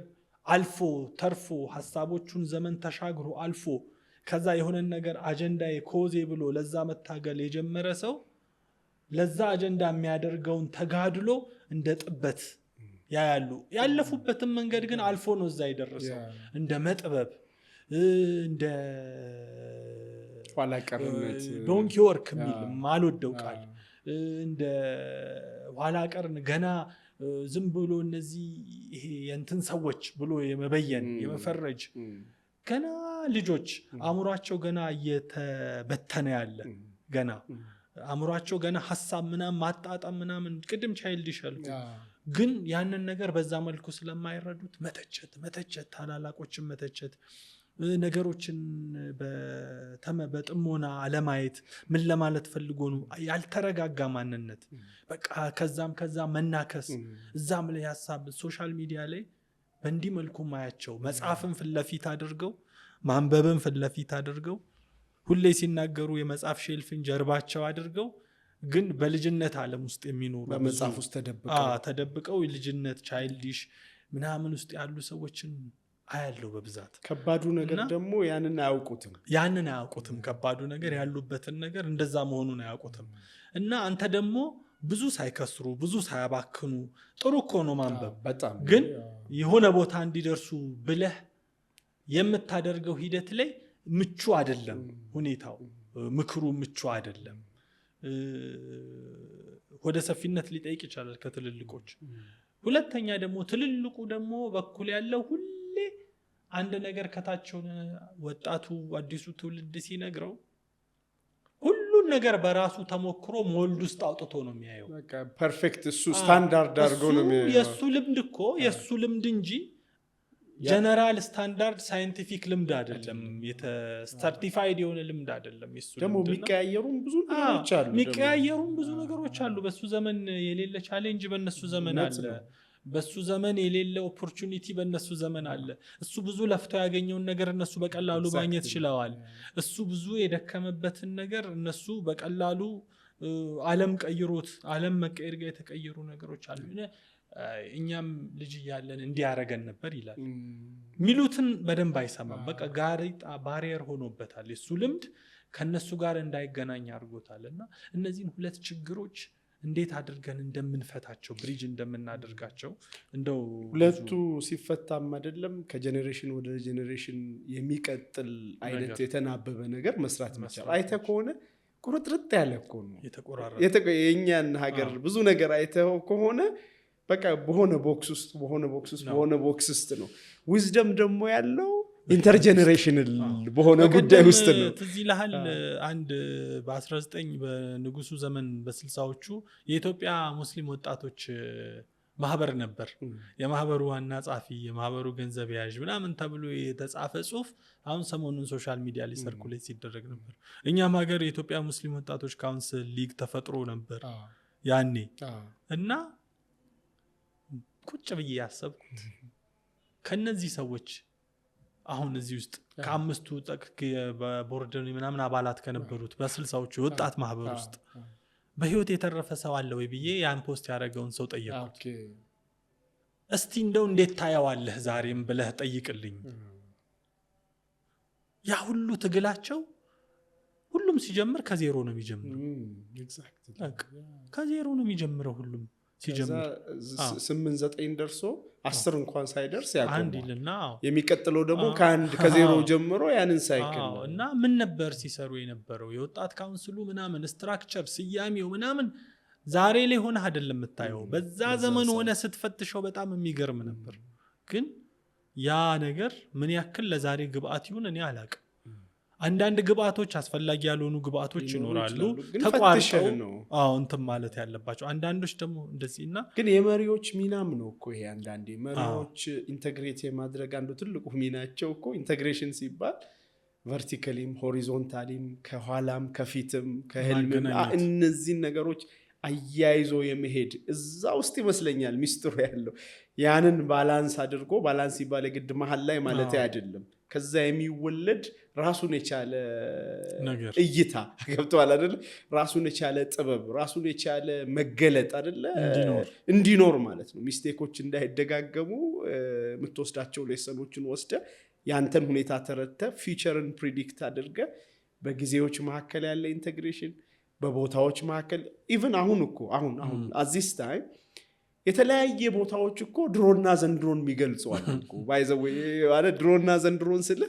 አልፎ ተርፎ ሐሳቦቹን ዘመን ተሻግሮ አልፎ ከዛ የሆነን ነገር አጀንዳዬ ኮዜ ብሎ ለዛ መታገል የጀመረ ሰው ለዛ አጀንዳ የሚያደርገውን ተጋድሎ እንደ ጥበት ያያሉ። ያለፉበትን መንገድ ግን አልፎ ነው እዛ የደረሰው። እንደ መጥበብ እንደ ኋላ ቀርነት ዶንኪ ወርክ የሚል ማልወደው ቃል እንደ ኋላ ቀርን ገና ዝም ብሎ እነዚህ ይሄ የንትን ሰዎች ብሎ የመበየን የመፈረጅ ገና ልጆች አእምሯቸው ገና እየተበተነ ያለ ገና አእምሯቸው ገና ሐሳብ ምናምን ማጣጣም ምናምን ቅድም ቻይልድሽ አልኩ። ግን ያንን ነገር በዛ መልኩ ስለማይረዱት መተቸት ታላላቆችን መተቸት ነገሮችን በጥሞና አለማየት ምን ለማለት ፈልጎ ነው ያልተረጋጋ ማንነት በቃ ከዛ መናከስ እዛም ላይ ሐሳብ ሶሻል ሚዲያ ላይ በእንዲህ መልኩ ማያቸው መጽሐፍን ፍለፊት አድርገው ማንበብን ፍለፊት አድርገው ሁሌ ሲናገሩ የመጽሐፍ ሼልፍን ጀርባቸው አድርገው ግን በልጅነት ዓለም ውስጥ የሚኖሩ በመጽሐፍ ውስጥ ተደብቀው የልጅነት ቻይልዲሽ ምናምን ውስጥ ያሉ ሰዎችን አያለው በብዛት። ከባዱ ነገር ደግሞ ያንን አያውቁትም። ከባዱ ነገር ያሉበትን ነገር እንደዛ መሆኑን አያውቁትም። እና አንተ ደግሞ ብዙ ሳይከስሩ ብዙ ሳያባክኑ ጥሩ እኮ ነው ማንበብ በጣም ግን የሆነ ቦታ እንዲደርሱ ብለህ የምታደርገው ሂደት ላይ ምቹ አይደለም ሁኔታው፣ ምክሩ ምቹ አይደለም። ወደ ሰፊነት ሊጠይቅ ይችላል ከትልልቆች። ሁለተኛ ደግሞ ትልልቁ ደግሞ በኩል ያለው ሁሌ አንድ ነገር ከታቸው ወጣቱ አዲሱ ትውልድ ሲነግረው ሁሉን ነገር በራሱ ተሞክሮ ሞልድ ውስጥ አውጥቶ ነው የሚያየው። በቃ ፐርፌክት እሱ ስታንዳርድ አድርጎ ነው የሚያየው። የሱ ልምድ እኮ የሱ ልምድ እንጂ ጀነራል ስታንዳርድ ሳይንቲፊክ ልምድ አይደለም። ሰርቲፋይድ የሆነ ልምድ አይደለም። የሱ ደግሞ የሚቀያየሩም ብዙ ነገሮች አሉ። በሱ ዘመን የሌለ ቻሌንጅ በእነሱ ዘመን አለ። በሱ ዘመን የሌለ ኦፖርቹኒቲ በእነሱ ዘመን አለ። እሱ ብዙ ለፍተው ያገኘውን ነገር እነሱ በቀላሉ ማግኘት ችለዋል። እሱ ብዙ የደከመበትን ነገር እነሱ በቀላሉ ዓለም ቀይሮት ዓለም መቀየር ጋር የተቀየሩ ነገሮች አሉ። እኛም ልጅ እያለን እንዲያረገን ነበር ይላል ሚሉትን በደንብ አይሰማም። በቃ ጋሪጣ ባሪየር ሆኖበታል። የሱ ልምድ ከነሱ ጋር እንዳይገናኝ አድርጎታልና እነዚህን ሁለት ችግሮች እንዴት አድርገን እንደምንፈታቸው ብሪጅ እንደምናደርጋቸው እንደው ሁለቱ ሲፈታም አይደለም ከጄኔሬሽን ወደ ጄኔሬሽን የሚቀጥል አይነት የተናበበ ነገር መስራት መቻል። አይተህ ከሆነ ቁርጥርጥ ያለ እኮ ነው የተቆራረጠ የኛን ሀገር ብዙ ነገር አይተው ከሆነ በቃ በሆነ ቦክስ ውስጥ ነው። ዊዝደም ደግሞ ያለው ኢንተርጀነሬሽናል በሆነ ጉዳይ ውስጥ ነው። ትዝ ይልሃል አንድ በ19 በንጉሱ ዘመን በ60ዎቹ የኢትዮጵያ ሙስሊም ወጣቶች ማህበር ነበር። የማህበሩ ዋና ጻፊ፣ የማህበሩ ገንዘብ ያዥ ምናምን ተብሎ የተጻፈ ጽሁፍ አሁን ሰሞኑን ሶሻል ሚዲያ ላይ ሰርኩሌት ሲደረግ ነበር። እኛም ሀገር የኢትዮጵያ ሙስሊም ወጣቶች ካውንስል ሊግ ተፈጥሮ ነበር ያኔ እና ቁጭ ብዬ ያሰብኩት ከነዚህ ሰዎች አሁን እዚህ ውስጥ ከአምስቱ በቦርድ ምናምን አባላት ከነበሩት በ60ዎቹ የወጣት ማህበር ውስጥ በህይወት የተረፈ ሰው አለ ወይ ብዬ ያን ፖስት ያደረገውን ሰው ጠየቅኩት። እስቲ እንደው እንዴት ታየዋለህ ዛሬም ብለህ ጠይቅልኝ። ያ ሁሉ ትግላቸው ሁሉም ሲጀምር ከዜሮ ነው የሚጀምረው። ከዜሮ ነው የሚጀምረው ሁሉም ሲጀምር 8-9 ደርሶ 10 እንኳን ሳይደርስ ያቆማል። የሚቀጥለው ደግሞ ከዜሮ ጀምሮ ያንን ሳይክል ነው። እና ምን ነበር ሲሰሩ የነበረው የወጣት ካውንስሉ ምናምን ስትራክቸር ስያሜው ምናምን ዛሬ ላይ ሆነ አይደለም የምታየው። በዛ ዘመን ሆነ ስትፈትሸው በጣም የሚገርም ነበር። ግን ያ ነገር ምን ያክል ለዛሬ ግብአት ይሁን እኔ አላውቅም። አንዳንድ ግብአቶች አስፈላጊ ያልሆኑ ግብአቶች ይኖራሉ ተቋርጠው እንትን ማለት ያለባቸው፣ አንዳንዶች ደግሞ እንደዚህና ግን የመሪዎች ሚናም ነው እኮ ይሄ። አንዳንዴ መሪዎች ኢንተግሬት የማድረግ አንዱ ትልቁ ሚናቸው እኮ ኢንተግሬሽን ሲባል ቨርቲካሊም ሆሪዞንታሊም ከኋላም ከፊትም ከህልም እነዚህን ነገሮች አያይዞ የመሄድ እዛ ውስጥ ይመስለኛል ሚስጥሩ ያለው። ያንን ባላንስ አድርጎ ባላንስ ይባል የግድ መሀል ላይ ማለት አይደለም። ከዛ የሚወለድ ራሱን የቻለ እይታ ገብቷል አይደል? ራሱን የቻለ ጥበብ፣ ራሱን የቻለ መገለጥ አይደለ? እንዲኖር ማለት ነው። ሚስቴኮች እንዳይደጋገሙ የምትወስዳቸው ሌሰኖችን ወስደ ያንተን ሁኔታ ተረድተ ፊቸርን ፕሪዲክት አድርገ በጊዜዎች መካከል ያለ ኢንቴግሬሽን፣ በቦታዎች መካከል ኢቭን አሁን አዚስ ታይም የተለያየ ቦታዎች እኮ ድሮና ዘንድሮን የሚገልጸዋል እኮ ባይዘው ማለት ድሮና ዘንድሮን ስለ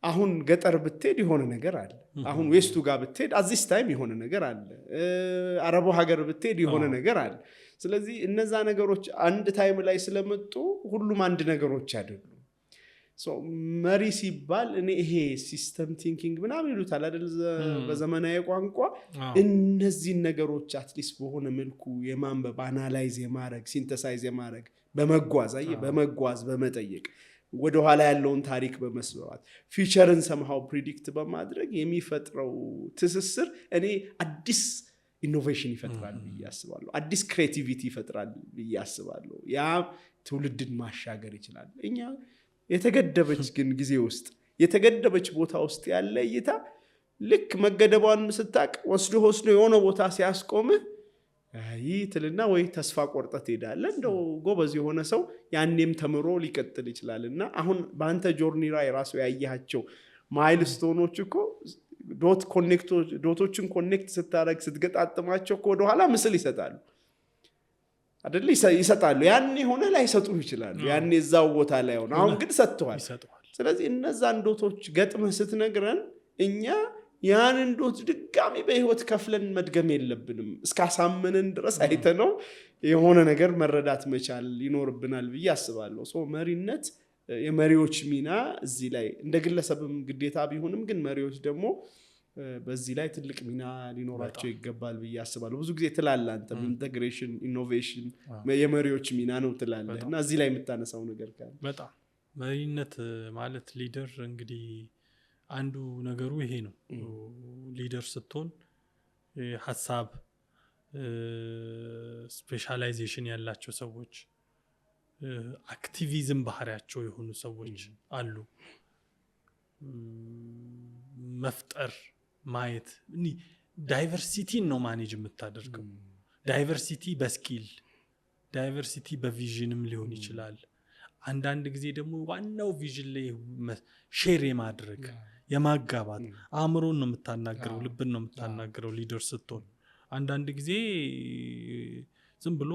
አሁን ገጠር ብትሄድ የሆነ ነገር አለ። አሁን ዌስቱ ጋር ብትሄድ አዚስ ታይም የሆነ ነገር አለ። አረቡ ሀገር ብትሄድ የሆነ ነገር አለ። ስለዚህ እነዛ ነገሮች አንድ ታይም ላይ ስለመጡ ሁሉም አንድ ነገሮች አይደሉም። መሪ ሲባል እኔ ይሄ ሲስተም ቲንኪንግ ምናምን ይሉታል አይደል በዘመናዊ ቋንቋ። እነዚህን ነገሮች አትሊስት በሆነ መልኩ የማንበብ አናላይዝ የማድረግ ሲንተሳይዝ የማድረግ በመጓዝ በመጠየቅ ወደኋላ ያለውን ታሪክ በመስበባት ፊቸርን ሰምሃው ፕሪዲክት በማድረግ የሚፈጥረው ትስስር እኔ አዲስ ኢኖቬሽን ይፈጥራል ብዬ አስባለሁ። አዲስ ክሬቲቪቲ ይፈጥራል ብዬ አስባለሁ። ያ ትውልድን ማሻገር ይችላል። እኛ የተገደበች ግን ጊዜ ውስጥ የተገደበች ቦታ ውስጥ ያለ እይታ ልክ መገደቧን ስታቅ ወስዶ የሆነ ቦታ ሲያስቆምህ ትልና ወይ ተስፋ ቆርጠት ሄዳለ። እንደው ጎበዝ የሆነ ሰው ያኔም ተምሮ ሊቀጥል ይችላል። እና አሁን በአንተ ጆርኒ ላይ ራሱ ያያቸው ማይልስቶኖች እኮ ዶቶችን ኮኔክት ስታደረግ ስትገጣጥማቸው ወደኋላ ምስል ይሰጣሉ አይደል? ይሰጣሉ። ያኔ ሆነ ላይሰጡ ይችላሉ። ያኔ እዛው ቦታ ላይ ሆነ አሁን ግን ሰጥተዋል። ስለዚህ እነዛን ዶቶች ገጥመህ ስትነግረን እኛ ያንን ዶት ድጋሚ በህይወት ከፍለን መድገም የለብንም። እስካሳመንን ድረስ አይተነው የሆነ ነገር መረዳት መቻል ይኖርብናል ብዬ አስባለሁ። መሪነት የመሪዎች ሚና እዚህ ላይ እንደ ግለሰብም ግዴታ ቢሆንም ግን መሪዎች ደግሞ በዚህ ላይ ትልቅ ሚና ሊኖራቸው ይገባል ብዬ አስባለሁ። ብዙ ጊዜ ትላለህ አንተ ኢንተግሬሽን ኢኖቬሽን የመሪዎች ሚና ነው ትላለህ እና እዚህ ላይ የምታነሳው ነገር ካለ በጣም መሪነት ማለት ሊደር እንግዲህ አንዱ ነገሩ ይሄ ነው። ሊደር ስትሆን ሐሳብ ስፔሻላይዜሽን ያላቸው ሰዎች አክቲቪዝም ባህሪያቸው የሆኑ ሰዎች አሉ። መፍጠር ማየት ዳይቨርሲቲን ነው ማኔጅ የምታደርገው። ዳይቨርሲቲ በስኪል ዳይቨርሲቲ በቪዥንም ሊሆን ይችላል። አንዳንድ ጊዜ ደግሞ ዋናው ቪዥን ላይ ሼር የማድረግ የማጋባት አእምሮን ነው የምታናግረው፣ ልብን ነው የምታናግረው ሊደር ስትሆን። አንዳንድ ጊዜ ዝም ብሎ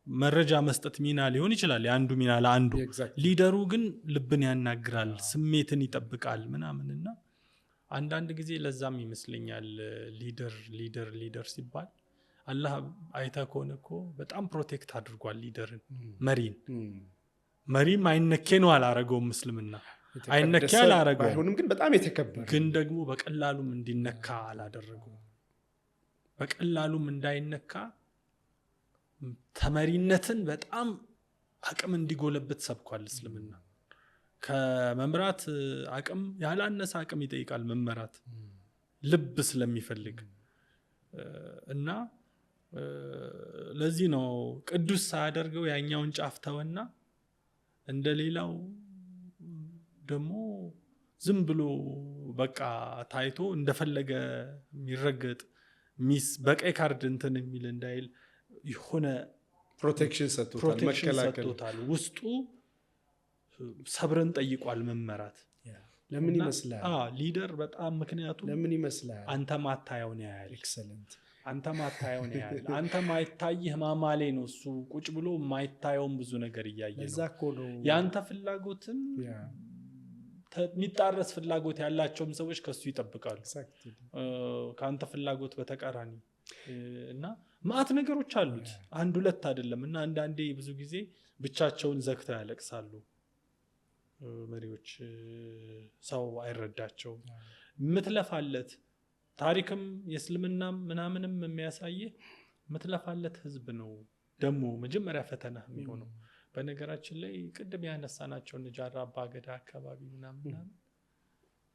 መረጃ መስጠት ሚና ሊሆን ይችላል የአንዱ ሚና ለአንዱ። ሊደሩ ግን ልብን ያናግራል፣ ስሜትን ይጠብቃል ምናምንና አንዳንድ ጊዜ ለዛም ይመስለኛል ሊደር ሲባል አላህ አይታ ከሆነ እኮ በጣም ፕሮቴክት አድርጓል ሊደርን። መሪም አይነኬ ነው አላረገውም። ምስልምና አይነኬ አላረገው ባይሆንም ግን በጣም የተከበረ ግን ደግሞ በቀላሉም እንዲነካ አላደረገው። በቀላሉም እንዳይነካ ተመሪነትን በጣም አቅም እንዲጎለብት ሰብኳል እስልምና። ከመምራት አቅም ያላነሰ አቅም ይጠይቃል መመራት ልብ ስለሚፈልግ እና ለዚህ ነው ቅዱስ ሳያደርገው ያኛውን ጫፍተውና እንደሌላው ደግሞ ዝም ብሎ በቃ ታይቶ እንደፈለገ የሚረገጥ ሚስ በቀይ ካርድ እንትን የሚል እንዳይል የሆነ ፕሮቴክሽን ሰጥቶታል፣ መከላከል ውስጡ ሰብረን ጠይቋል መመራት። ለምን ይመስላል ሊደር በጣም ምክንያቱም ለምን ይመስላል አንተ ማታየውን ያያል። ኤክሰለንት አንተ ማታየውን ያያል። አንተ ማይታይህ ማማሌ ነው እሱ ቁጭ ብሎ ማይታየውን ብዙ ነገር እያየ ነው። ያንተ ፍላጎትን የሚጣረስ ፍላጎት ያላቸውም ሰዎች ከሱ ይጠብቃሉ ከአንተ ፍላጎት በተቃራኒ እና ማአት ነገሮች አሉት አንድ ሁለት አይደለም። እና አንዳንዴ ብዙ ጊዜ ብቻቸውን ዘግተው ያለቅሳሉ መሪዎች፣ ሰው አይረዳቸውም። ምትለፋለት ታሪክም የእስልምናም ምናምንም የሚያሳየህ ምትለፋለት ህዝብ ነው ደግሞ መጀመሪያ ፈተና የሚሆነው። በነገራችን ላይ ቅድም ያነሳናቸው ንጃራ አባገዳ አካባቢ ምናምን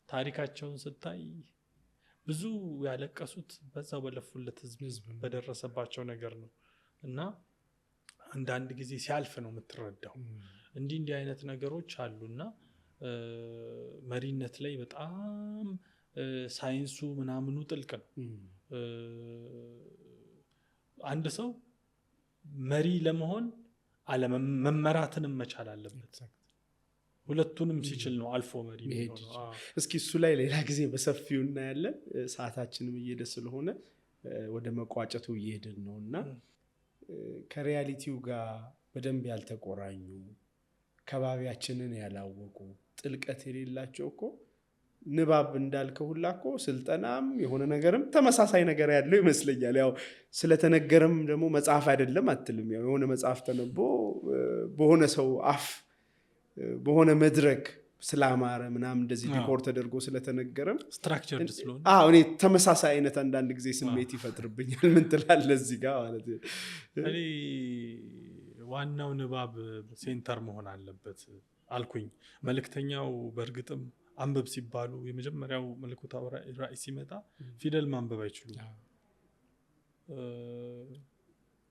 ታሪካቸውን ስታይ ብዙ ያለቀሱት በዛው በለፉለት ህዝብ በደረሰባቸው ነገር ነው። እና አንዳንድ ጊዜ ሲያልፍ ነው የምትረዳው እንዲህ አይነት ነገሮች አሉና መሪነት ላይ በጣም ሳይንሱ ምናምኑ ጥልቅ ነው። አንድ ሰው መሪ ለመሆን መመራትንም መቻል አለበት። ሁለቱንም ሲችል ነው አልፎ መሪ የሚሆነው። እስኪ እሱ ላይ ሌላ ጊዜ በሰፊው እናያለን። ሰዓታችንም እየሄደ ስለሆነ ወደ መቋጨቱ እየሄድን ነው እና ከሪያሊቲው ጋር በደንብ ያልተቆራኙ ከባቢያችንን ያላወቁ ጥልቀት የሌላቸው እኮ ንባብ እንዳልከው ሁላ እኮ ስልጠናም የሆነ ነገርም ተመሳሳይ ነገር ያለው ይመስለኛል። ያው ስለተነገረም ደግሞ መጽሐፍ አይደለም አትልም። ያው የሆነ መጽሐፍ ተነቦ በሆነ ሰው አፍ በሆነ መድረክ ስላማረ ምናምን እንደዚህ ዲኮር ተደርጎ ስለተነገረም ስትራክቸርድ ስለሆነ እኔ ተመሳሳይ አይነት አንዳንድ ጊዜ ስሜት ይፈጥርብኛል። ምን ትላለህ እዚህ ጋር ማለት እኔ ዋናው ንባብ ሴንተር መሆን አለበት አልኩኝ። መልእክተኛው በእርግጥም አንበብ ሲባሉ የመጀመሪያው መለኮታዊ ራእይ ሲመጣ ፊደል ማንበብ አይችሉም።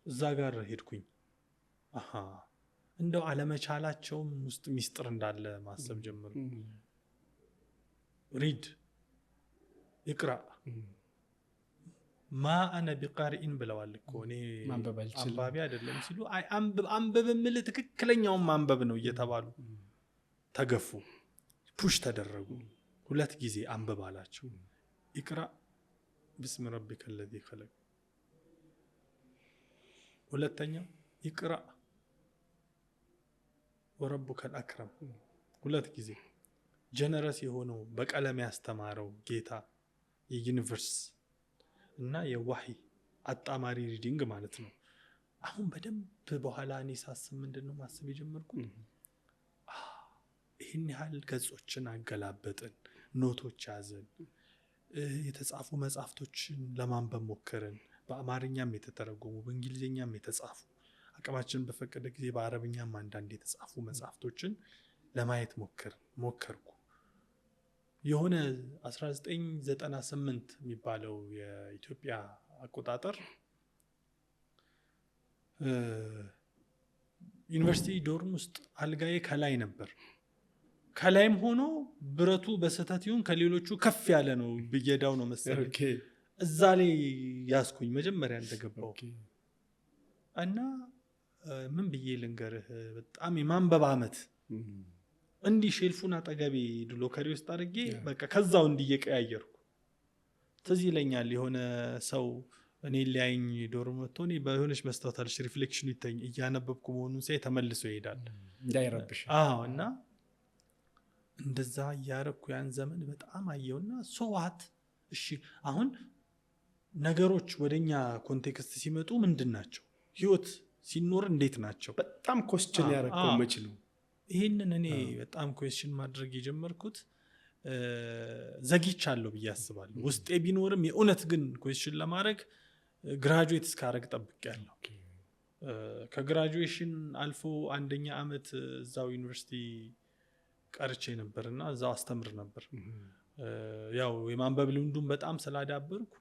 እዛ ጋር ሄድኩኝ። እንደው አለመቻላቸውም ውስጥ ሚስጥር እንዳለ ማሰብ ጀመሩ። ሪድ ይቅራ ማ አነ ቢቃሪኢን ብለዋል እኮ እኔ አንባቢ አይደለም ሲሉ አንበብ ምል ትክክለኛውን ማንበብ ነው እየተባሉ ተገፉ፣ ፑሽ ተደረጉ። 2 ጊዜ አንበብ አላቸው። ይቅራ بسم ربك الذي خلق። ሁለተኛው ይቅራ ወረቡከ አልአክረም። 2 ጊዜ ጀነረስ የሆነው በቀለም ያስተማረው ጌታ የዩኒቨርስ እና የዋህይ አጣማሪ ሪዲንግ ማለት ነው። አሁን በደንብ በኋላ እኔ ሳስብ ምንድነው ማሰብ የጀመርኩት ይህን ያህል ገጾችን አገላበጥን፣ ኖቶች ያዘን፣ የተጻፉ መጽሐፍቶችን ለማንበብ ሞከርን። በአማርኛም የተተረጎሙ በእንግሊዝኛም የተጻፉ አቅማችን በፈቀደ ጊዜ በአረብኛም አንዳንድ የተጻፉ መጽሐፍቶችን ለማየት ሞከርኩ። የሆነ 1998 የሚባለው የኢትዮጵያ አቆጣጠር ዩኒቨርሲቲ ዶርም ውስጥ አልጋዬ ከላይ ነበር። ከላይም ሆኖ ብረቱ በስህተት ይሁን ከሌሎቹ ከፍ ያለ ነው ብየዳው ነው መሰለኝ። እዛ ላይ ያስኩኝ መጀመሪያ እንደገባው እና ምን ብዬ ልንገርህ በጣም የማንበብ አመት እንዲህ ሼልፉን አጠገቤ ሎከሪ ውስጥ አድርጌ በቃ ከዛው እንዲየቀያየርኩ ትዝ ይለኛል። የሆነ ሰው እኔ ሊያይኝ ዶርም መጥቶ እኔ በሆነች መስታወታለች ሪፍሌክሽኑ ይታየኝ እያነበብኩ መሆኑን ሳይ ተመልሶ ይሄዳል እንዳይረብሽ። እና እንደዛ እያረኩ ያን ዘመን በጣም አየውና ሶዋት እሺ አሁን ነገሮች ወደኛ ኮንቴክስት ሲመጡ ምንድን ናቸው? ህይወት ሲኖር እንዴት ናቸው? በጣም ኮስችን ያረከው መች ነው? ይሄንን እኔ በጣም ኩዌስችን ማድረግ የጀመርኩት ዘግይቻለሁ ብዬ አስባለሁ። ውስጤ ቢኖርም የእውነት ግን ኩዌስችን ለማድረግ ግራጁዌት እስካረግ ጠብቄያለሁ። ከግራጁዌሽን አልፎ አንደኛ አመት እዛው ዩኒቨርሲቲ ቀርቼ ነበርና እዛው አስተምር ነበር። ያው የማንበብ ልምዱን በጣም ስላዳበርኩ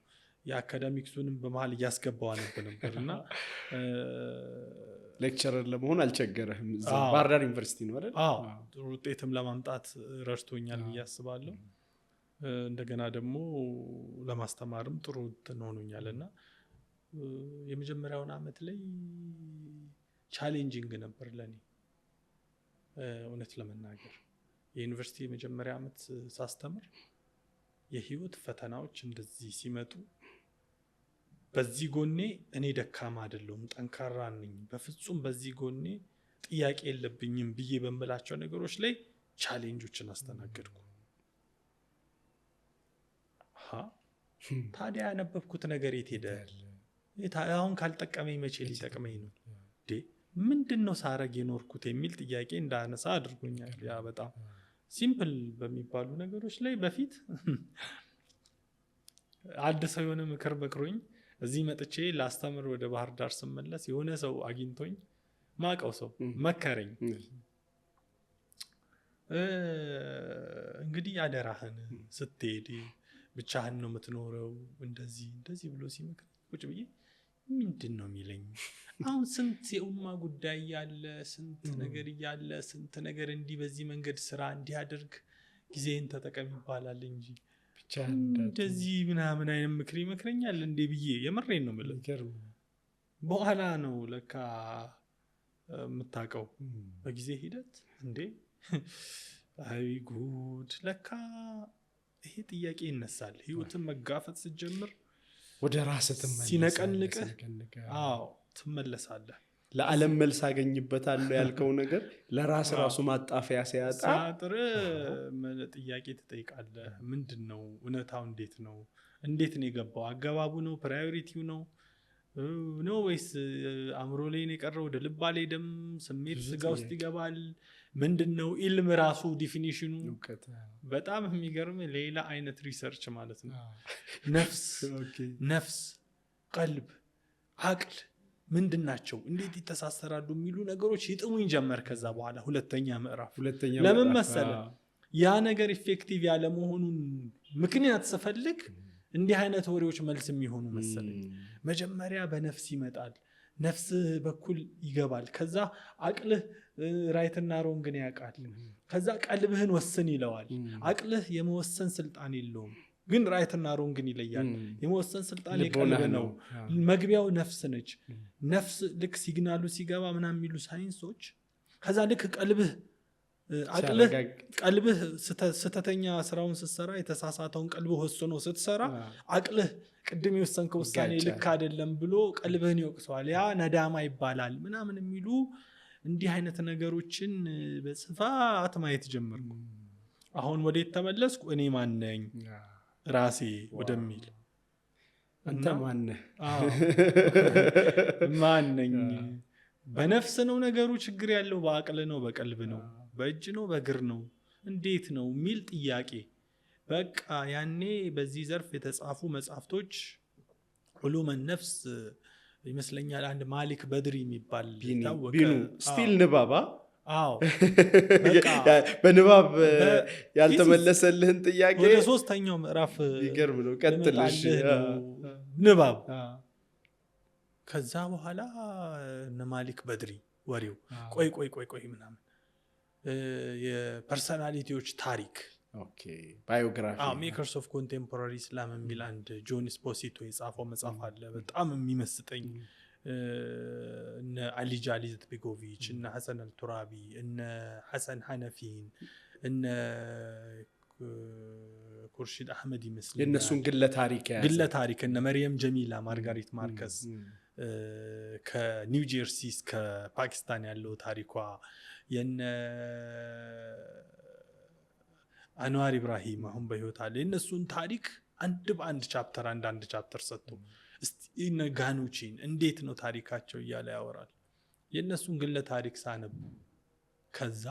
የአካዳሚክሱንም በመሃል እያስገባው ነበርና ሌክቸረር ለመሆን አልቸገረህም? እዛው ባህር ዳር ዩኒቨርሲቲ ነው አይደል? አዎ ጥሩ ውጤትም ለማምጣት ረድቶኛል ብዬ አስባለሁ። እንደገና ደግሞ ለማስተማርም ጥሩ ሆኖኛልና የመጀመሪያውን አመት ላይ ቻሌንጂንግ ነበር ለኔ እውነት ለመናገር። የዩኒቨርሲቲ የመጀመሪያ አመት ሳስተምር የህይወት ፈተናዎች እንደዚህ ሲመጡ በዚህ ጎኔ እኔ ደካማ አይደለሁም ጠንካራ ነኝ፣ በፍጹም በዚህ ጎኔ ጥያቄ የለብኝም ብዬ በመላቸው ነገሮች ላይ ቻሌንጆችን አስተናገድኩ። ታዲያ ያነበብኩት ነገር የት ሄደ? አሁን ካልጠቀመኝ መቼ ሊጠቅመኝ ነው? ምንድነው ሳረግ የኖርኩት የሚል ጥያቄ እንዳነሳ አድርጎኛል። ያ በጣም ሲምፕል በሚባሉ ነገሮች ላይ በፊት አንድ ሰው የሆነ ምክር መክሮኝ እዚህ መጥቼ ላስተምር ወደ ባህር ዳር ስመለስ የሆነ ሰው አግኝቶኝ ማቀው ሰው መከረኝ። እንግዲህ አደራህን ስትሄድ ብቻህን ነው የምትኖረው እንደዚህ ብሎ ሲመክር ቁጭ ብዬ ምንድነው የሚለኝ? አሁን ስንት የኡማ ጉዳይ ያለ ስንት ነገር ያለ ስንት ነገር እንዲህ በዚህ መንገድ ስራ እንዲያደርግ ጊዜን ተጠቀም ይባላል እንጂ ብቻ እንደዚህ ምናምን አይነት ምክር ይመክረኛል እንዴ ብዬ የመረኝ ነው ማለት። በኋላ ነው ለካ የምታውቀው በጊዜ ሂደት እንዴ አይ ጉድ ለካ ይሄ ጥያቄ ይነሳል። ህይወትን መጋፈጥ ስትጀምር ወደ ራስህ ሲነቀንቅህ ትመለሳለህ። ለዓለም መልስ አገኝበታለሁ ያልከው ነገር ለራስ ራሱ ማጣፈያ ሲያጣ ጥያቄ ትጠይቃለህ። ምንድነው እውነታው? እንዴት ነው የገባው? አገባቡ ነው? ፕራዮሪቲው ነው ወይስ አእምሮ ላይ ነው የቀረው? ወደ ልብ አልሄደም? ስሜት ስጋ ውስጥ ይገባል? ምንድነው? ኢልም ራሱ ዲፊኒሽኑ በጣም የሚገርም ሌላ አይነት ሪሰርች ማለት ነው። ነፍስ፣ ቀልብ፣ አቅል ምንድናቸው? እንዴት ይተሳሰራሉ? የሚሉ ነገሮች ይጥሙኝ ጀመር። ከዛ በኋላ ሁለተኛ ምዕራፍ ለምን መሰለ ያ ነገር ኢፌክቲቭ ያለ መሆኑን ምክንያት ስፈልግ እንዲህ አይነት ወሬዎች መልስ የሚሆኑ መሰለኝ። መጀመሪያ በነፍስ ይመጣል፣ ነፍስ በኩል ይገባል። ከዛ አቅልህ ራይትና ሮንግን ያውቃል። ከዛ ቀልብህን ወስን ይለዋል። አቅልህ የመወሰን ስልጣን የለውም፣ ግን ራይትና ሮንግን ይለያል። የመወሰን ስልጣን የቀልብ ነው። መግቢያው ነፍስ ነች። ነፍስ ልክ ሲግናሉ ሲገባ ምናምን የሚሉ ሳይንሶች ከዛ ልክ ቀልብህ ስተተኛ ስራውን ስትሰራ የተሳሳተውን ቀልብህ ወስኖ ስትሰራ አቅልህ ቅድም የወሰንከው ውሳኔ ልክ አይደለም ብሎ ቀልብህን ይወቅሰዋል። ያ ነዳማ ይባላል ምናምን የሚሉ እንዲህ አይነት ነገሮችን በስፋት ማየት ጀመርኩ። አሁን ወዴት ተመለስኩ? እኔ ማነኝ ራሴ ወደሚል አንተ ማነኝ? በነፍስ ነው ነገሩ ችግር ያለው? በአቅል ነው? በቀልብ ነው? በእጅ ነው? በእግር ነው? እንዴት ነው የሚል ጥያቄ በቃ ያኔ በዚህ ዘርፍ የተጻፉ መጽሐፍቶች ዑሉመ ነፍስ ይመስለኛል አንድ ማሊክ በድሪ የሚባል ታወቀ ስቲል ንባባ በንባብ ያልተመለሰልህን ጥያቄ ወደ ሶስተኛው ምዕራፍ ይገርም ነው። ቀጥልሽ ንባብ። ከዛ በኋላ ማሊክ በድሪ ወሬው ቆይ ምናምን የፐርሰናሊቲዎች ታሪክ ባዮግራፊ ሜከርስ ኦፍ ኮንቴምፖራሪ ኢስላም የሚል አንድ ጆን ስፖሲቶ የጻፈው መጽሐፍ አለ። በጣም የሚመስጠኝ እነ አሊ ጃሊዘት ቤጎቪች እነ ሐሰን አልቱራቢ እነ ሐሰን ሐነፊን እነ ኩርሺድ አህመድ ይመስላል የነሱን ግለ ታሪክ እነ መርየም ጀሚላ ማርጋሪት ማርከስ ከኒው ጀርሲ እስከ ፓኪስታን ያለው ታሪኳ የነ አንዋር ኢብራሂም አሁን በህይወት አለ። የነሱን ታሪክ አንድ በአንድ ቻፕተር አንድ ቻፕተር ሰጥቶ እስቲ እነ ጋኑቺን እንዴት ነው ታሪካቸው እያለ ያወራል። የነሱን ግለ ታሪክ ሳነብ ከዛ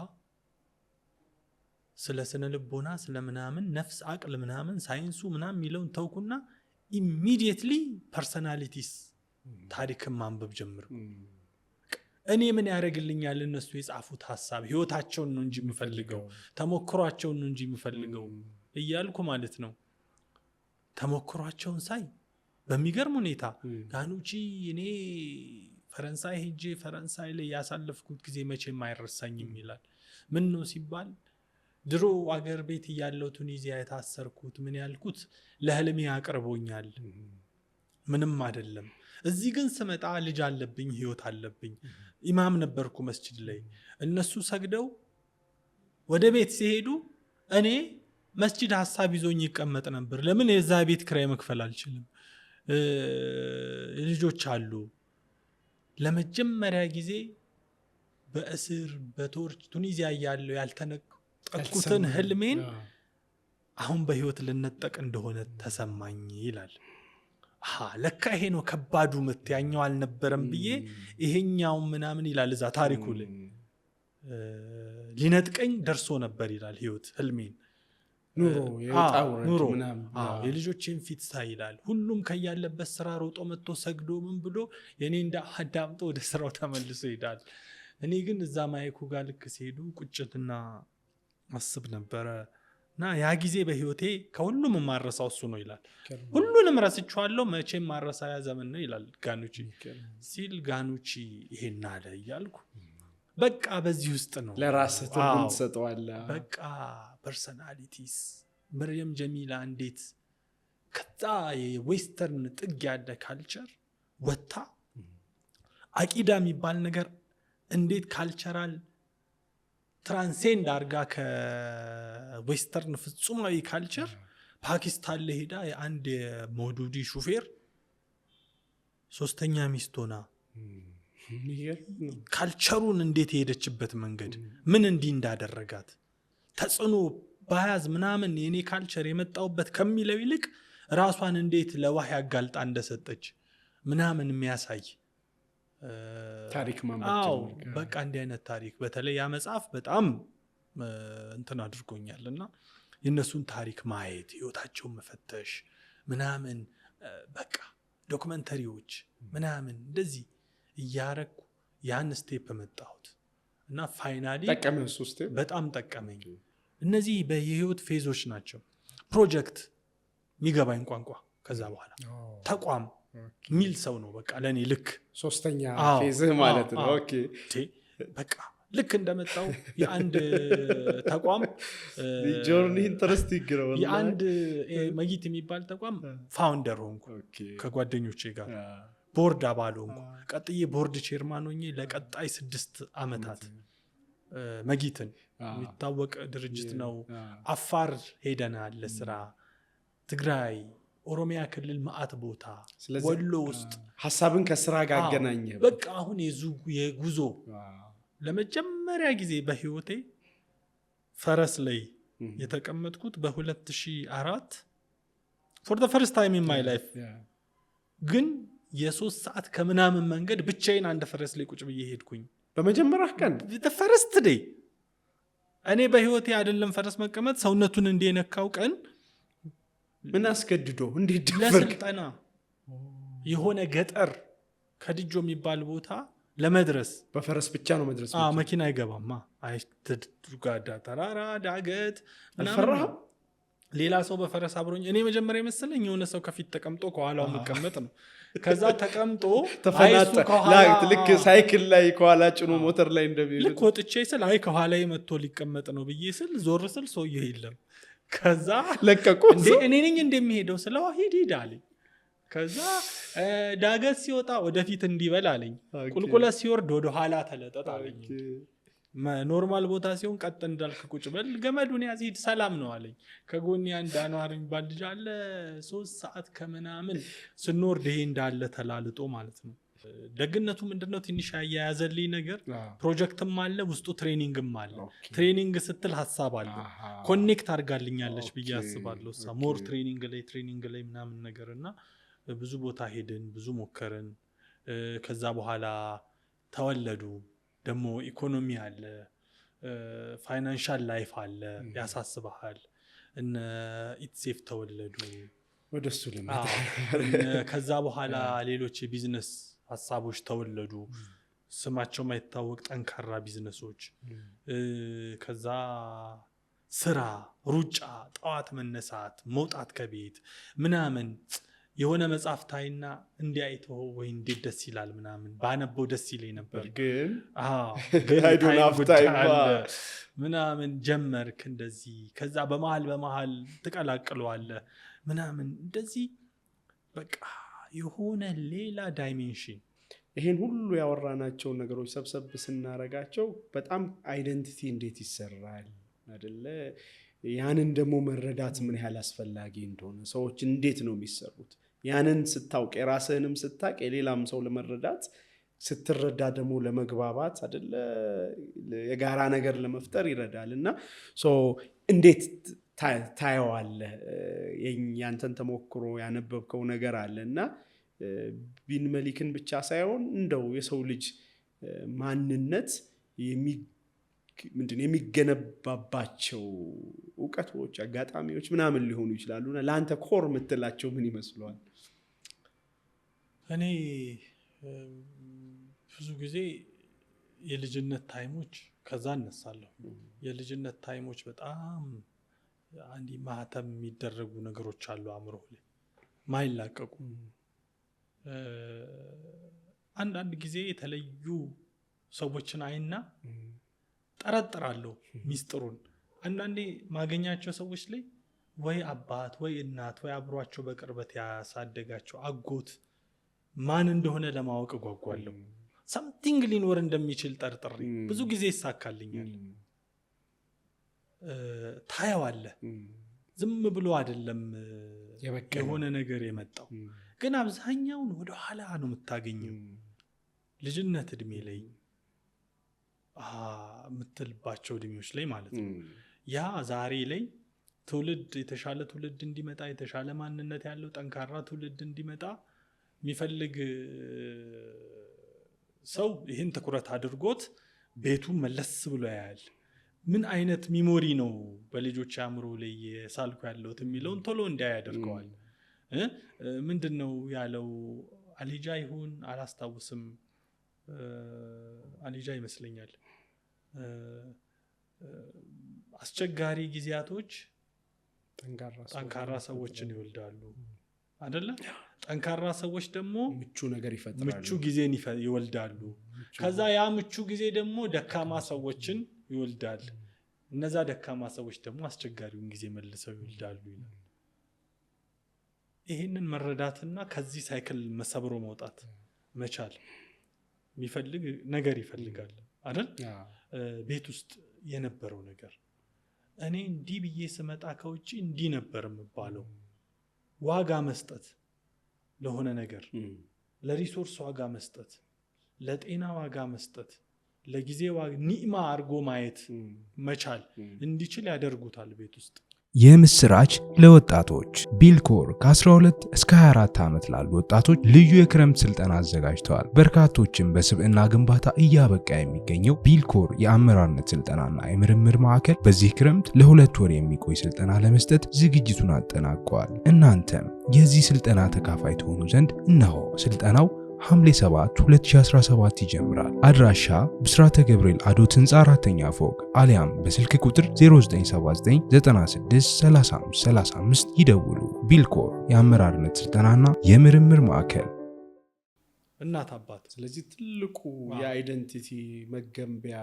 ስለ ስነ ልቦና ስለ ምናምን ነፍስ አቅል ምናምን ሳይንሱ ምናምን የሚለውን ተውኩና ኢሚዲየትሊ ፐርሰናሊቲስ ታሪክን ማንበብ ጀመርኩ። እኔ ምን ያደርግልኛል እነሱ የጻፉት ሐሳብ ህይወታቸውን ነው እንጂ የምፈልገው ተሞክሯቸውን ነው እንጂ የምፈልገው እያልኩ ማለት ነው። ተሞክሯቸውን ሳይ በሚገርም ሁኔታ ጋኑቺ እኔ ፈረንሳይ ሄጄ ፈረንሳይ ላይ ያሳለፍኩት ጊዜ መቼም አይረሳኝም ይላል። ምን ነው ሲባል ድሮ አገር ቤት ያለው ቱኒዚያ የታሰርኩት ምን ያልኩት ለህልሜ አቅርቦኛል ምንም አይደለም። እዚህ ግን ስመጣ ልጅ አለብኝ ህይወት አለብኝ። ኢማም ነበርኩ መስጂድ ላይ እነሱ ሰግደው ወደ ቤት ሲሄዱ እኔ መስጂድ ሐሳብ ይዞኝ ይቀመጥ ነበር። ለምን የዛ ቤት ክራይ መክፈል አልችልም። ልጆች አሉ። ለመጀመሪያ ጊዜ በእስር በቶርች ቱኒዚያ ያለው ያልተነጠቁትን ህልሜን አሁን በህይወት ልነጠቅ እንደሆነ ተሰማኝ ይላል። ለካ ይሄ ነው ከባዱ ምት ያኛው አልነበረም ብዬ ይሄኛው ምናምን ይላል እዛ ታሪኩ ላይ ሊነጥቀኝ ደርሶ ነበር ይላል ህይወት ህልሜን ኑሮ የልጆችን ፊት ሳይ ይላል። ሁሉም ከያለበት ስራ ሮጦ መጥቶ ሰግዶ ምን ብሎ የኔ እንደ አዳምጦ ወደ ስራው ተመልሶ ይሄዳል። እኔ ግን እዛ ማይኩ ጋር ልክ ሲሄዱ ቁጭትና አስብ ነበረ እና ያ ጊዜ በህይወቴ ከሁሉም ማረሳው እሱ ነው ይላል። ሁሉንም ረስቻለሁ መቼም ማረሳያ ዘመን ነው ይላል ጋኑቺ ሲል ጋኑቺ ይሄን አለ እያልኩ በቃ በዚህ ውስጥ ነው ለራስህ ትርጉም ትሰጠዋለህ። በቃ ፐርሰናሊቲስ መርየም ጀሚላ እንዴት ከዛ የዌስተርን ጥግ ያለ ካልቸር ወጣ አቂዳ የሚባል ነገር እንዴት ካልቸራል ትራንሴንድ አርጋ ከዌስተርን ፍጹማዊ ካልቸር ፓኪስታን ላይ ሄዳ የአንድ ሞዱዲ ሹፌር ሶስተኛ ሚስት ሆና ካልቸሩን እንዴት የሄደችበት መንገድ ምን እንዲህ እንዳደረጋት ተጽዕኖ ባያዝ ምናምን የኔ ካልቸር የመጣውበት ከሚለው ይልቅ ራሷን እንዴት ለዋህይ አጋልጣ እንደሰጠች ምናምን የሚያሳይ ታሪክ ማማቸው በቃ እንዲህ አይነት ታሪክ በተለይ ያ መጽሐፍ በጣም እንትን አድርጎኛልና የነሱን ታሪክ ማየት ህይወታቸውን መፈተሽ ምናምን በቃ ዶክመንተሪዎች ምናምን እንደዚህ እያረኩ ያን ስቴፕ መጣሁት እና ፋይናሊ ጠቀመኝ። በጣም ጠቀመኝ። እነዚህ በየህይወት ፌዞች ናቸው። ፕሮጀክት የሚገባኝ ቋንቋ ከዛ በኋላ ተቋም ሚል ሰው ነው በቃ ለኔ ልክ ሶስተኛ ፌዝ ማለት ነው። ኦኬ በቃ ልክ እንደመጣው የአንድ ተቋም ጆርኒ ኢንተረስቲንግ ነው። የአንድ መጊት የሚባል ተቋም ፋውንደር ሆንኩ ከጓደኞቼ ጋር ቦርድ አባል ሆንኩ። ቀጥዬ ቦርድ ቼርማን ሆኜ ለቀጣይ 6 ዓመታት መጊትን የሚታወቅ ድርጅት ነው። አፋር ሄደናል ለስራ፣ ትግራይ፣ ኦሮሚያ ክልል ማአት ቦታ፣ ወሎ ውስጥ ሐሳብን ከስራ ጋር አገናኘ። በቃ አሁን የጉዞ ለመጀመሪያ ጊዜ በህይወቴ ፈረስ ላይ የተቀመጥኩት በ2004 for the first time in my life ግን የ3 ሰዓት ከምናምን መንገድ ብቻዬን አንድ ፈረስ ላይ ቁጭ ብዬ ሄድኩኝ። በመጀመሪያ ቀን the first day እኔ በህይወቴ አይደለም ፈረስ መቀመጥ ሰውነቱን እንደነካው ቀን ምን አስገድዶ እንዴት ደፈር ለስልጠና የሆነ ገጠር ከድጆ የሚባል ቦታ ለመድረስ በፈረስ ብቻ ነው መድረስ። መኪና አይገባማ። አይተድጋዳ ተራራ ዳገት ምናምን ሌላ ሰው በፈረስ አብሮኝ እኔ መጀመሪያ መሰለኝ የሆነ ሰው ከፊት ተቀምጦ ከኋላው መቀመጥ ነው። ከዛ ተቀምጦ ተፈናጠ ላይት ልክ ሳይክል ላይ ከኋላ ጭኖ ሞተር ላይ እንደሚል ልክ ወጥቼ ስል አይ ከኋላዬ መጥቶ ሊቀመጥ ነው ብዬ ስል ዞር ስል ሰውዬው የለም። ከዛ ለቀቁ እኔ ነኝ እንደሚሄደው ስለው ሂድ አለኝ። ከዛ ዳገት ሲወጣ ወደፊት እንዲበል አለኝ። ቁልቁለት ሲወርድ ወደ ኋላ ተለጠጥ አለኝ። ኖርማል ቦታ ሲሆን ቀጥ እንዳልክ ቁጭ በል ገመዱን ያዝ ሂድ ሰላም ነው አለኝ። ከጎኔ አንድ አንዋር የሚባል ልጅ አለ። 3 ሰዓት ከምናምን ስንወርድ ይሄ እንዳለ ተላልጦ ማለት ነው። ደግነቱ ምንድነው ትንሽ ያያዘልኝ ነገር ፕሮጀክትም አለ ውስጡ ትሬኒንግም አለ። ትሬኒንግ ስትል ሐሳብ አለ ኮኔክት አድርጋልኛለች ብዬ አስባለሁ። ሞር ትሬኒንግ ላይ ምናምን ነገርና ብዙ ቦታ ሄድን፣ ብዙ ሞከርን። ከዛ በኋላ ተወለዱ። ደግሞ ኢኮኖሚ አለ፣ ፋይናንሻል ላይፍ አለ፣ ያሳስበሃል። እነ ኢትሴፍ ተወለዱ ወደሱ ለማለት ከዛ በኋላ ሌሎች የቢዝነስ ሐሳቦች ተወለዱ። ስማቸው ማይታወቅ ጠንካራ ቢዝነሶች ከዛ ስራ ሩጫ ጠዋት መነሳት መውጣት ከቤት ምናምን የሆነ መጽሐፍ ታይና እንዲያይተው ወይ እንዴት ደስ ይላል ምናምን ባነበው ደስ ይለኝ ነበር ግን I don't have time ምናምን ጀመርክ እንደዚህ ከዛ በመሃል ትቀላቅለዋለህ ምናምን እንደዚህ በቃ የሆነ ሌላ ዳይሜንሽን ይሄን ሁሉ ያወራናቸው ነገሮች ሰብሰብ ስናረጋቸው በጣም አይደንቲቲ እንዴት ይሰራል አይደለ ያንን ደግሞ መረዳት ምን ያህል አስፈላጊ እንደሆነ ሰዎች እንዴት ነው የሚሰሩት ያንን ስታውቅ የራስህንም ስታውቅ የሌላም ሰው ለመረዳት ስትረዳ ደግሞ ለመግባባት አይደለ የጋራ ነገር ለመፍጠር ይረዳልና እንዴት ታየዋለህ ያንተን ተሞክሮ ያነበብከው ነገር አለና ቢን መሊክን ብቻ ሳይሆን እንደው የሰው ልጅ ማንነት የሚገነባባቸው ዕውቀቶች አጋጣሚዎች ምናምን ሊሆኑ ይችላሉና ለአንተ ኮር የምትላቸው ምን ይመስላል? እኔ ብዙ ጊዜ የልጅነት ታይሞች ከዛ እነሳለሁ የልጅነት ታይሞች በጣም አንዲ ማህተም የሚደረጉ ነገሮች አሉ አእምሮ ላይ ማይላቀቁ አንዳንድ ጊዜ የተለዩ ሰዎችን አይና ጠረጥራለሁ ሚስጥሩን አንዳንዴ ማገኛቸው ሰዎች ላይ ወይ አባት ወይ እናት ወይ አብሯቸው በቅርበት ያሳደጋቸው አጎት ማን እንደሆነ ለማወቅ ጓጓለሁ something ሊኖር እንደሚችል ጠርጥሬ ብዙ ጊዜ ይሳካልኛል ታያዋለህ ዝም ብሎ አይደለም የሆነ ነገር የመጣው ግን አብዛኛውን ወደ ኋላ ነው የምታገኘው ልጅነት እድሜ ላይ ምትልባቸው እድሜዎች ላይ ማለት ነው ያ ዛሬ ላይ ትውልድ የተሻለ ትውልድ እንዲመጣ የተሻለ ማንነት ያለው ጠንካራ ትውልድ እንዲመጣ የሚፈልግ ሰው ይህን ትኩረት አድርጎት ቤቱ መለስ ብሎ ያያል ምን አይነት ሚሞሪ ነው በልጆች አእምሮ ላይ የሳልኩ ያለውት የሚለውን ቶሎ እንዲያይ ያደርገዋል ምንድነው ያለው አሊጃ ይሁን አላስታውስም አሊጃ ይመስለኛል አስቸጋሪ ጊዜያቶች ጠንካራ ሰዎችን ይወልዳሉ አይደለ ጠንካራ ሰዎች ደግሞ ምቹ ነገር ይፈጥራሉ ምቹ ጊዜን ይወልዳሉ ከዛ ያ ምቹ ጊዜ ደግሞ ደካማ ሰዎችን ይወልዳል እነዛ ደካማ ሰዎች ደግሞ አስቸጋሪውን ጊዜ መልሰው ይወልዳሉ ይላል ይሄንን መረዳትና ከዚህ ሳይክል መሰብሮ መውጣት መቻል የሚፈልግ ነገር ይፈልጋል አይደል ቤት ውስጥ የነበረው ነገር እኔ እንዲህ ብዬ ስመጣ ከውጪ እንዲህ ነበር የምባለው ዋጋ መስጠት ለሆነ ነገር ለሪሶርስ ዋጋ መስጠት ለጤና ዋጋ መስጠት ለጊዜ ዋጋ ኒዕማ አርጎ ማየት መቻል እንዲችል ያደርጉታል ቤት ውስጥ የምስራች ለወጣቶች ቢልኮር ከ12 እስከ 24 ዓመት ላሉ ወጣቶች ልዩ የክረምት ስልጠና አዘጋጅተዋል። በርካቶችን በስብዕና ግንባታ እያበቃ የሚገኘው ቢልኮር የአመራርነት ስልጠናና የምርምር ማዕከል በዚህ ክረምት ለ2 ወር የሚቆይ ስልጠና ለመስጠት ዝግጅቱን አጠናቋል። እናንተም የዚህ ስልጠና ተካፋይ ትሆኑ ዘንድ እነሆ ስልጠናው ሐምሌ 7 2017 ይጀምራል። አድራሻ ብስራተ ገብርኤል አዶት ህንፃ 4ኛ ፎቅ አሊያም በስልክ ቁጥር 0979963535 ይደውሉ። ቢልኮር የአመራርነት ስልጠናና የምርምር ማዕከል እናት አባት ስለዚህ ትልቁ የአይደንቲቲ መገንቢያ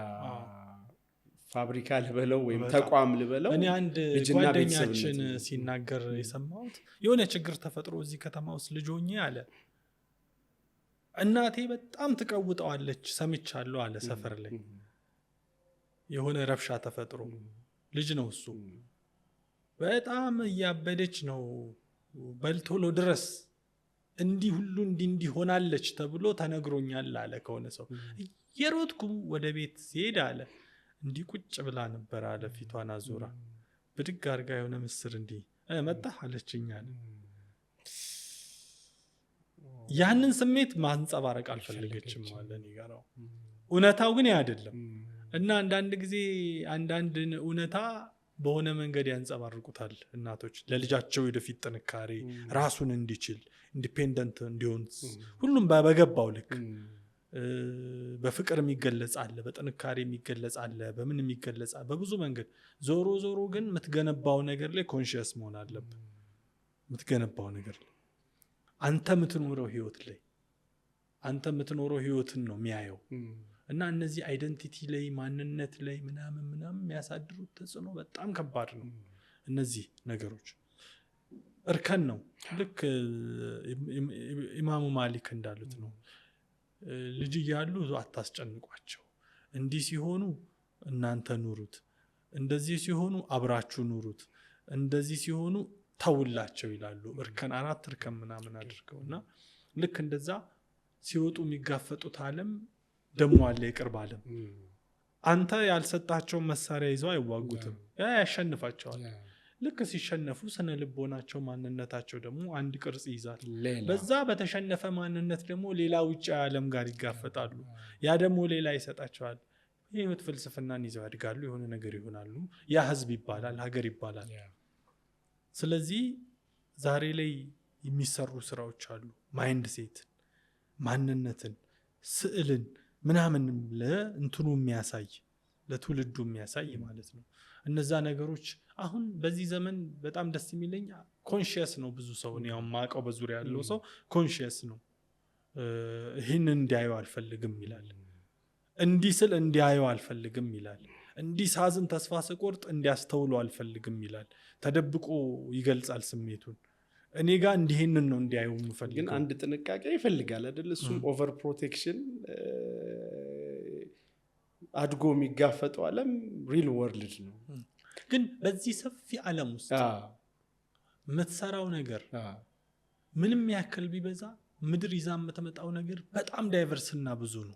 ፋብሪካ ልበለው ወይም ተቋም ልበለው እኔ አንድ ጓደኛችን ሲናገር የሰማሁት የሆነ ችግር ተፈጥሮ እዚህ ከተማ ውስጥ ልጆኜ አለ እናቴ በጣም ትቀውጣለች ሰምቻለሁ አለ ሰፈር ላይ የሆነ ረብሻ ተፈጥሮ ልጅ ነው እሱ በጣም ያበደች ነው በልቶሎ ድረስ እንዲህ ሁሉ እንዲህ ሆናለች ተብሎ ተነግሮኛል አለ ከሆነ ሰው የሮጥኩ ወደ ቤት ሲሄድ አለ እንዲህ ቁጭ ብላ ነበር አለ ፊቷን አዙራ ብድግ አርጋ የሆነ ምስር እንዲህ መጣ አለችኝ አለ ያንን ስሜት ማንጸባረቅ አልፈለገችም ማለት ነው እውነታው ግን አይደለም እና አንዳንድ ጊዜ አንዳንድ እውነታ በሆነ መንገድ ያንጸባርቁታል እናቶች ለልጃቸው ወደፊት ጥንካሬ ራሱን እንዲችል ኢንዲፔንደንት እንዲሆን ሁሉም በገባው ልክ በፍቅር የሚገለጽ አለ፣ በጥንካሬ የሚገለጽ አለ፣ በምን የሚገለጽ አለ፣ በብዙ መንገድ። ዞሮ ግን የምትገነባው ነገር ላይ ኮንሺየስ መሆን አለብን። የምትገነባው ነገር ላይ አንተ የምትኖረው ህይወት ላይ አንተ የምትኖረው ህይወትን ነው የሚያየው። እና እነዚህ አይደንቲቲ ላይ ማንነት ላይ ምናምን የሚያሳድሩት ተጽዕኖ በጣም ከባድ ነው። እነዚህ ነገሮች እርከን ነው። ልክ ኢማሙ ማሊክ እንዳሉት ነው፣ ልጅ እያሉ አታስጨንቋቸው፣ እንዲህ ሲሆኑ እናንተ ኑሩት፣ እንደዚህ ሲሆኑ አብራችሁ ኑሩት፣ እንደዚህ ሲሆኑ ተውላቸው ይላሉ። እርከን 4 እርከን ምናምን አድርገውና ልክ እንደዛ ሲወጡ የሚጋፈጡት ዓለም ደሞ አለ፣ የቅርብ ዓለም። አንተ ያልሰጣቸው መሳሪያ ይዘው አይዋጉትም፣ ያሸንፋቸዋል። ልክ ሲሸነፉ ስነ ልቦናቸው ማንነታቸው ደግሞ አንድ ቅርጽ ይዛል። በዛ በተሸነፈ ማንነት ደግሞ ሌላ ውጭ ዓለም ጋር ይጋፈጣሉ። ያ ደግሞ ሌላ ይሰጣቸዋል። የህይወት ፍልስፍናን ይዘው ያድጋሉ፣ የሆነ ነገር ይሆናሉ። ያ ህዝብ ይባላል፣ ሀገር ይባላል። ስለዚህ ዛሬ ላይ የሚሰሩ ስራዎች አሉ፣ ማይንድ ሴትን፣ ማንነትን፣ ስዕልን ምናምንም ለእንትኑ የሚያሳይ ለትውልዱ የሚያሳይ ማለት ነው። እነዛ ነገሮች አሁን በዚህ ዘመን በጣም ደስ የሚለኝ ኮንሺየስ ነው። ብዙ ሰው ያው ማቀው በዙሪያ ያለው ሰው ኮንሺየስ ነው። ይህንን እንዲያየው አልፈልግም ይላል። እንዲህ ስል እንዲያየው አልፈልግም ይላል። እንዲህ ሳዝን ተስፋ ስቆርጥ እንዲያስተውሉ አልፈልግም ይላል። ተደብቆ ይገልጻል ስሜቱን። እኔ ጋር እንዲህንን ነው እንዲያየው የምፈልገው። ግን አንድ ጥንቃቄ ይፈልጋል አይደል? እሱም ኦቨር ፕሮቴክሽን አድጎ የሚጋፈጠው ዓለም ሪል ወርልድ ነው። ግን በዚህ ሰፊ ዓለም ውስጥ የምትሰራው ነገር ምንም ያክል ቢበዛ ምድር ይዛ የምትመጣው ነገር በጣም ዳይቨርስና ብዙ ነው።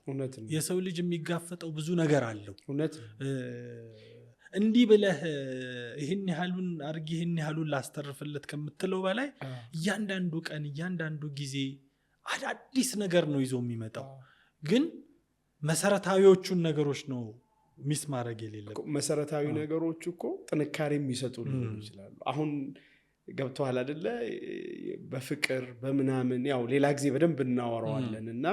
የሰው ልጅ የሚጋፈጠው ብዙ ነገር አለው። እንዲህ ብለህ ይህን ያህሉን አርጊ ይህን ያህሉን ላስተርፍለት ከምትለው በላይ እያንዳንዱ ቀን እያንዳንዱ ጊዜ አዳዲስ ነገር ነው ይዞ የሚመጣው። ግን መሰረታዊዎቹን ነገሮች ነው ሚስ ማድረግ የሌለብን። መሰረታዊ ነገሮች እኮ ጥንካሬ የሚሰጡ ሊሆኑ ይችላሉ። አሁን ገብተዋል አይደለ? በፍቅር በምናምን ያው ሌላ ጊዜ በደንብ እናወራዋለን። እና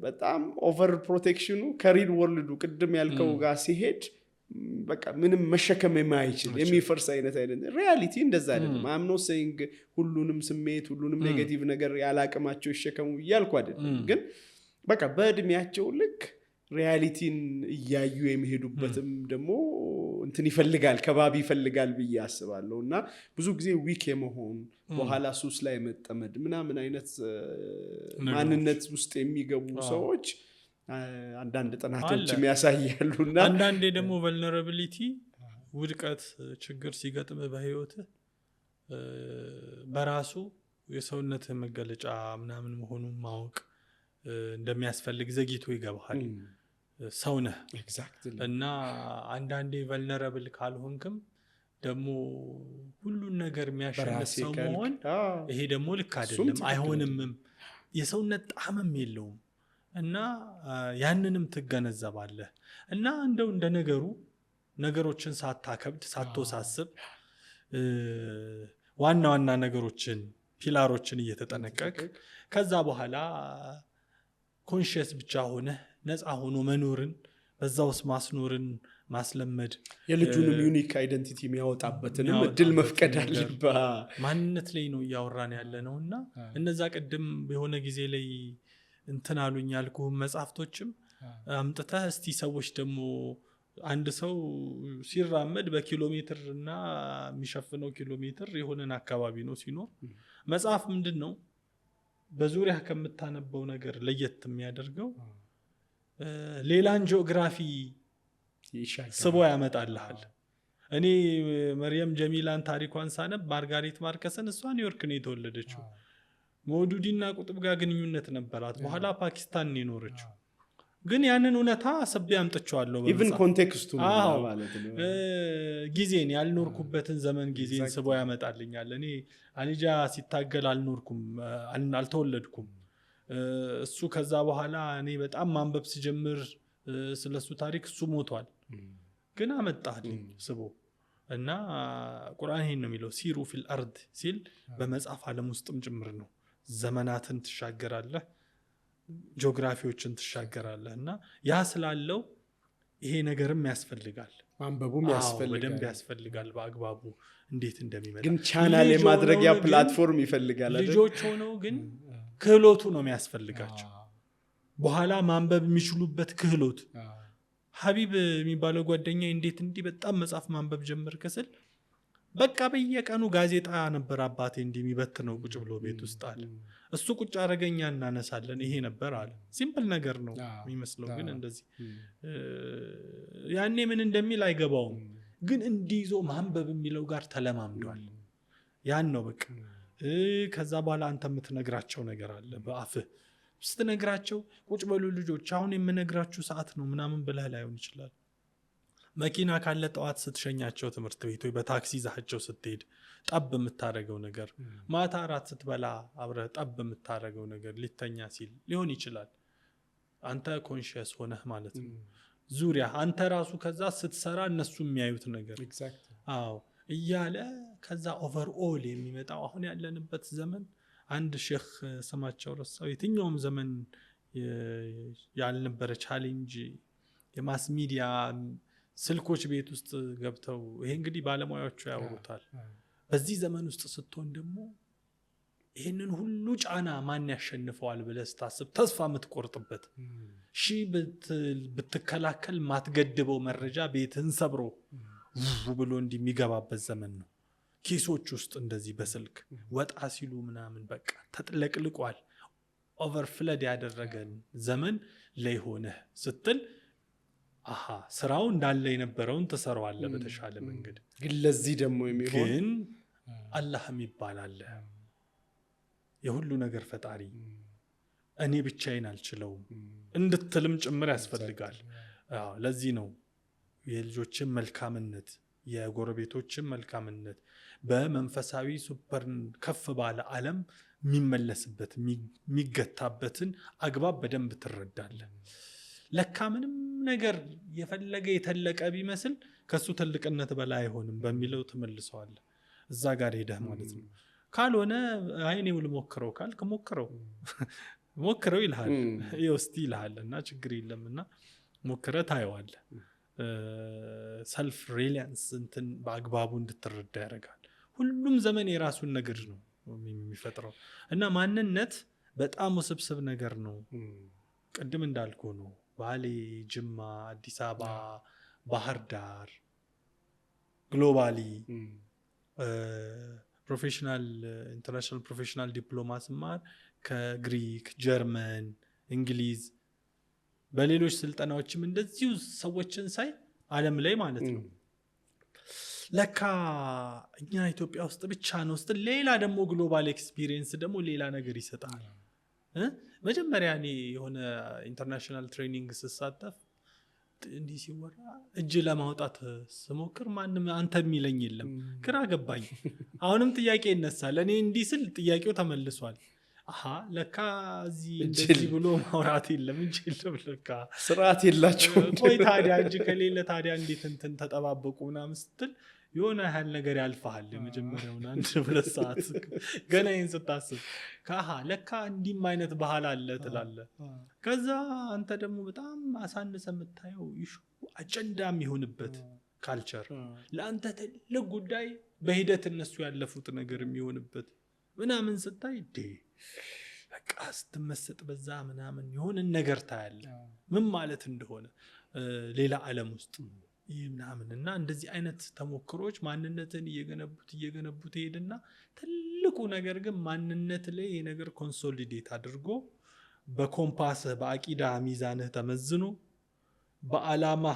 በጣም ኦቨር ፕሮቴክሽኑ ከሪል ወርልዱ ቅድም ያልከው ጋር ሲሄድ በቃ ምንም መሸከም የማይችል የሚፈርስ አይነት ሪያሊቲ እንደዛ አይደለም። I'm not saying ሁሉንም ስሜት ሁሉንም ኔጌቲቭ ነገር ያላቅማቸው ይሸከሙ እያልኩ አይደለም። ግን በቃ በእድሜያቸው ልክ ሪያሊቲን እያዩ የሚሄዱበትም ደግሞ እንትን ይፈልጋል፣ ከባቢ ይፈልጋል ብዬ አስባለሁ። እና ብዙ ጊዜ ዊክ የመሆን በኋላ ሱስ ላይ መጠመድ ምናምን አይነት ማንነት ውስጥ የሚገቡ ሰዎች አንዳንድ ጥናቶችም ያሳያሉና አንዳንዴ ደግሞ ቨልነራቢሊቲ ውድቀት ችግር ሲገጥም በህይወት በራሱ የሰውነት መገለጫ ምናምን መሆኑን ማወቅ እንደሚያስፈልግ ዘግይቶ ይገባል። ሰው ነህ እና አንዳንዴ ቨልነራብል ካልሆንክም ደግሞ ሁሉን ነገር የሚያሸንፍ ሰው መሆን ይሄ ደግሞ ልክ አይደለም፣ አይሆንምም፣ የሰውነት ጣዕምም የለውም። እና ያንንም ትገነዘባለህ። እና እንደው እንደ ነገሩ ነገሮችን ሳታከብድ ሳትወሳስብ ዋና ዋና ነገሮችን ፒላሮችን እየተጠነቀቅ ከዛ በኋላ ኮንሺየስ ብቻ ሆነ ነፃ ሆኖ መኖርን በዛ ውስጥ ማስኖርን ማስለመድ የልጁንም ዩኒክ አይደንቲቲ የሚያወጣበትንም እድል መፍቀድ አለበት። ማንነት ላይ ነው እያወራን ያለ ነው። እና እነዛ ቅድም የሆነ ጊዜ ላይ እንትን አሉኝ ያልኩህ መጽሐፍቶችም አምጥተህ እስቲ ሰዎች ደግሞ አንድ ሰው ሲራመድ በኪሎ ሜትር እና የሚሸፍነው ኪሎ ሜትር የሆነን አካባቢ ነው ሲኖር መጽሐፍ ምንድን ነው በዙሪያ ከምታነበው ነገር ለየት የሚያደርገው ሌላን ጂኦግራፊ ስቦ ያመጣልሃል። እኔ መርየም ጀሚላን ታሪኳን ሳነብ ማርጋሬት ማርከስን እሷ ኒውዮርክ ነው የተወለደችው። ሞዱዲና ቁጥብ ጋር ግንኙነት ነበራት። በኋላ ፓኪስታን ነው የኖረችው። ግን ያንን እውነታ አሰብ ያምጥቻለሁ ኢቭን ኮንቴክስቱ ማለት ነው። ጊዜን ያልኖርኩበትን ዘመን ጊዜን ስቦ ያመጣልኛል። እኔ አንጃ ሲታገል አልኖርኩም፣ አልተወለድኩም። እሱ ከዛ በኋላ እኔ በጣም ማንበብ ሲጀምር ስለሱ ታሪክ እሱ ሞቷል። ግን አመጣልኝ ስቦ። እና ቁርአን ይሄን ነው የሚለው ሲሩ ፊል አርድ ሲል በመጽሐፍ ዓለም ውስጥም ጭምር ነው። ዘመናትን ትሻገራለህ፣ ጂኦግራፊዎችን ትሻገራለህ እና ያ ስላለው ይሄ ነገርም ያስፈልጋል ማንበቡም በደንብ ያስፈልጋል በአግባቡ እንዴት እንደሚመጣ ግን ቻናል የማድረጊያ ፕላትፎርም ይፈልጋል ልጆች ሆነው ግን ክህሎቱ ነው የሚያስፈልጋቸው በኋላ ማንበብ የሚችሉበት ክህሎት ሀቢብ የሚባለው ጓደኛ እንዴት እንዲህ በጣም መጽሐፍ ማንበብ ጀመር ከስል በቃ በየቀኑ ጋዜጣ ነበር አባቴ እንዲህ የሚበትነው ቁጭ ብሎ ቤት ውስጥ አለ እሱ ቁጭ አረገኛ እናነሳለን ይሄ ነበር አለ ሲምፕል ነገር ነው የሚመስለው ግን እንደዚህ ያኔ ምን እንደሚል አይገባውም ግን እንዲይዞ ማንበብ የሚለው ጋር ተለማምዷል ያን ነው በቃ ከዛ በኋላ አንተ የምትነግራቸው ነገር አለ በአፍህ ስትነግራቸው ቁጭ በሉ ልጆች አሁን የምነግራችሁ ሰዓት ነው ምናምን ብለህ ላይሆን ይችላል መኪና ካለ ጠዋት ስትሸኛቸው ትምህርት ቤት ወይ በታክሲ ይዛቸው ስትሄድ ጠብ የምታደርገው ነገር ማታ አራት ስትበላ አብረህ ጠብ የምታደርገው ነገር ሊተኛ ሲል ሊሆን ይችላል አንተ ኮንሺየስ ሆነህ ማለት ነው ዙሪያ አንተ ራሱ ከዛ ስትሰራ እነሱ የሚያዩት ነገር አዎ እያለ ከዛ ኦቨርኦል የሚመጣው አሁን ያለንበት ዘመን አንድ ሼክ ስማቸው ረሳው የትኛውም ዘመን ያልነበረ ቻሌንጅ የማስ ሚዲያ ስልኮች ቤት ውስጥ ገብተው ይሄ እንግዲህ ባለሙያዎቹ ያወሩታል በዚህ ዘመን ውስጥ ስትሆን ደግሞ ይሄንን ሁሉ ጫና ማን ያሸንፈዋል ብለህ ስታስብ ተስፋ የምትቆርጥበት ብትከላከል ማትገድበው መረጃ ቤትህን ሰብሮ ብሎ እንደሚገባበት ዘመን ነው ኬሶች ውስጥ እንደዚህ በስልክ ወጣ ሲሉ ምናምን በቃ ተጥለቅልቋል ኦቨርፍለድ ያደረገን ዘመን ላይ ሆነ ስትል ስራው እንዳለ የነበረውን ተሰራዋለ በተሻለ መንገድ ግን ለዚህ ደግሞ የሚሆን ግን አላህም ይባላል የሁሉ ነገር ፈጣሪ እኔ ብቻዬን አልችለውም እንድትልም ጭምር ያስፈልጋል ለዚህ ነው የልጆችን መልካምነት የጎረቤቶችን መልካምነት በመንፈሳዊ ሱፐር ከፍ ባለ ዓለም የሚመለስበት የሚገታበትን አግባብ በደንብ ትረዳለህ ለካ ምንም ነገር የፈለገ የተለቀ ቢመስል ከሱ ትልቅነት በላይ አይሆንም በሚለው ተመልሰዋል እዛ ጋር ሄደህ ማለት ነው ካልሆነ አይኔው ልሞክረው ካልክ ሞክረው ይልሃል ይወስቲ ይልሃልና ችግር የለምና ሞክረህ ታየዋለህ ሰልፍ ሪሊያንስ እንትን በአግባቡ እንድትረዳ ያደርጋል ሁሉም ዘመን የራሱን ነገር ነው የሚፈጥረው እና ማንነት በጣም ውስብስብ ነገር ነው ቅድም እንዳልኩ ነው ባሌ ጅማ አዲስ አበባ ባህር ዳር ግሎባሊ ፕሮፌሽናል ኢንተርናሽናል ፕሮፌሽናል ዲፕሎማ ስማር ከግሪክ ጀርመን እንግሊዝ በሌሎች ስልጠናዎችም እንደዚሁ ሰዎችን ሳይ ዓለም ላይ ማለት ነው ለካ እኛ ኢትዮጵያ ውስጥ ብቻ ነው ስትል ሌላ ደግሞ ግሎባል ኤክስፒሪየንስ ደግሞ ሌላ ነገር ይሰጣል መጀመሪያ እኔ የሆነ ኢንተርናሽናል ትሬኒንግ ስሳተፍ እንዲህ ሲወራ እጅ ለማውጣት ስሞክር ማንም አንተ የሚለኝ የለም ግራ ገባኝ አሁንም ጥያቄ ይነሳል እኔ እንዲህ ስል ጥያቄው ተመልሷል ለካ እዚህ እንደዚህ ብሎ ማውራት የለም እንጂ የለም ለካ ስርዓት የላቸውም ቆይ ታዲያ እጅ ከሌለ ታዲያ እንዴት እንትን ተጠባበቁ ምናምን ስትል የሆነ ያህል ነገር ያልፋል የመጀመሪያውን 1-2 ሰዓት ገና ይህን ስታስብ ለካ እንዲህም አይነት ባህል አለ ትላለህ ከዛ አንተ ደግሞ በጣም አሳንሰ የምታየው ይሹ አጀንዳ የሚሆንበት ካልቸር ለአንተ ትልቅ ጉዳይ በሂደት እነሱ ያለፉት ነገር የሚሆንበት ምናምን ስታይ በቃ ስትመሰጥ በዛ ምናምን የሆነ ነገር ታያለ ምን ማለት እንደሆነ ሌላ ዓለም ውስጥ ምናምን እና እንደዚህ አይነት ተሞክሮች ማንነትን እየገነቡት ሄድና ትልቁ ነገር ግን ማንነት ላይ ይሄ ነገር ኮንሶሊዴት አድርጎ በኮምፓስህ በአቂዳ ሚዛንህ ተመዝኖ በአላማ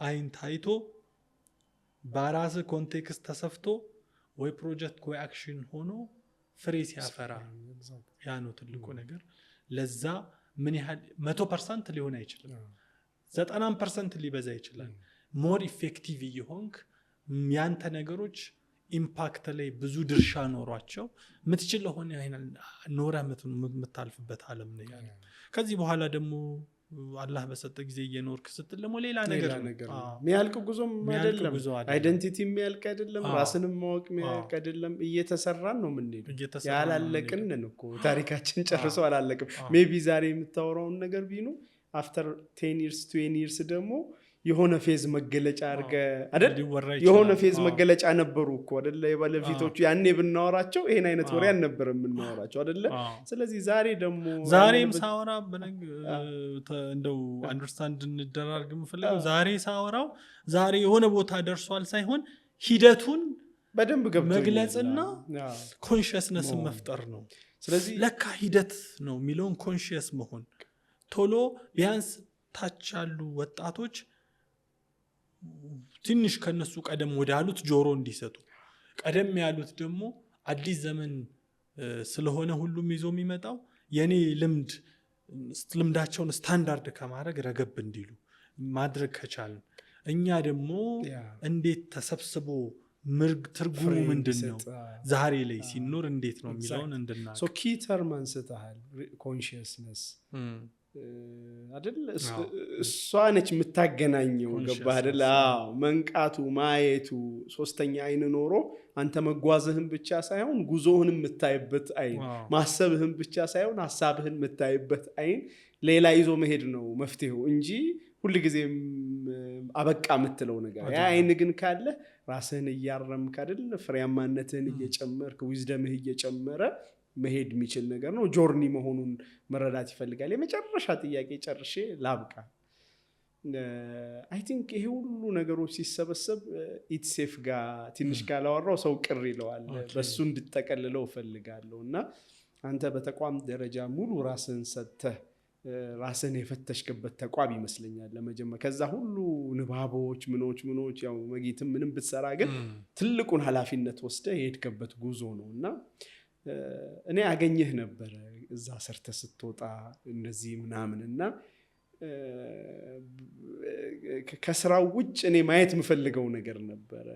አይን ታይቶ በራስህ ኮንቴክስት ተሰፍቶ ወይ ፕሮጀክት ወይ አክሽን ሆኖ ፍሬ ሲያፈራ ያ ነው ትልቁ ነገር ለዛ ምን ያህል 100% ሊሆን አይችልም 90% ሊበዛ ይችላል ሞር ኢፌክቲቭ ይሆንክ ያንተ ነገሮች ኢምፓክት ላይ ብዙ ድርሻ ኖሯቸው ምትችል ሆነ ኖራ የምታልፍበት ዓለም ነው ያለው ከዚህ በኋላ ደግሞ አላህ በሰጠ ጊዜ እየኖርክ ስትል ደግሞ ሌላ ነገር ነው። የሚያልቅ ጉዞም አይደለም፣ አይደንቲቲ የሚያልቅ አይደለም፣ ራስንም ማወቅ የሚያልቅ አይደለም። እየተሰራን ነው የምንሄደው። ያላለቅንን እኮ ታሪካችን ጨርሶ አላለቅም። ሜቢ ዛሬ የምታወራውን ነገር ቢኑ አፍተር 10 years 20 years ደግሞ የሆነ ፌዝ መገለጫ አርገ አይደል? የሆነ ፌዝ መገለጫ ነበሩ እኮ አይደል? የባለፊቶቹ ያኔ ብናወራቸው ይሄን አይነት ወሬ አልነበረም የምናወራቸው አይደል? ስለዚህ ዛሬ ደግሞ ዛሬም ሳወራ እንደው አንደርስታንድ እንደራርግ የምፈልገው ዛሬ ሳወራው ዛሬ የሆነ ቦታ ደርሷል ሳይሆን ሂደቱን በደንብ ገብቶ መግለጽና ኮንሺየስነስን መፍጠር ነው። ስለዚህ ለካ ሂደት ነው የሚለውን ኮንሺየስ መሆን ቶሎ ቢያንስ ታች ያሉ ወጣቶች ትንሽ ከነሱ ቀደም ወዳሉት ጆሮ እንዲሰጡ፣ ቀደም ያሉት ደግሞ አዲስ ዘመን ስለሆነ ሁሉም ይዞ የሚመጣው የኔ ልምዳቸውን ስታንዳርድ ከማድረግ ረገብ እንዲሉ ማድረግ ከቻልን እኛ ደግሞ እንዴት ተሰብስቦ ትርጉሙ ምንድነው ዛሬ ላይ ሲኖር እንዴት ነው የሚለውን እንድናውቅ ኪ ተርም አንስተሃል። ኮንሺየስነስ አይደል? እሷ ነች የምታገናኘው። ገባህ አይደል? መንቃቱ፣ ማየቱ፣ ሶስተኛ አይን ኖሮ አንተ መጓዝህን ብቻ ሳይሆን ጉዞህን የምታይበት አይን፣ ማሰብህን ብቻ ሳይሆን ሐሳብህን የምታይበት አይን ሌላ ይዞ መሄድ ነው መፍትሄው እንጂ ሁልጊዜም አበቃ የምትለው ነገር ያ አይን ግን ካለ ራስህን እያረምክ አይደል? ፍሬያማነትህን እየጨመርክ ዊዝደምህ እየጨመረ መሄድ የሚችል ነገር ነው። ጆርኒ መሆኑን መረዳት ይፈልጋል። የመጨረሻ ጥያቄ ጨርሼ ላብቃ። አይ ቲንክ ይሄ ሁሉ ነገሮች ሲሰበሰብ ኢትሴፍ ጋር ትንሽ ካላወራው ሰው ቅር ይለዋል። በሱ እንድጠቀልለው እፈልጋለሁ እና አንተ በተቋም ደረጃ ሙሉ ራስህን ሰጥተህ ራስህን የፈተሽክበት ተቋም ይመስለኛል ለመጀመር። ከዛ ሁሉ ንባቦች ምኖች ያው መጊትም ምንም ብትሰራ ግን ትልቁን ኃላፊነት ወስደህ የሄድክበት ጉዞ ነው እና እኔ አገኘህ ነበረ እዛ ሰርተ ስትወጣ እንደዚህ ምናምን እና ከስራው ውጭ እኔ ማየት የምፈልገው ነገር ነበረ።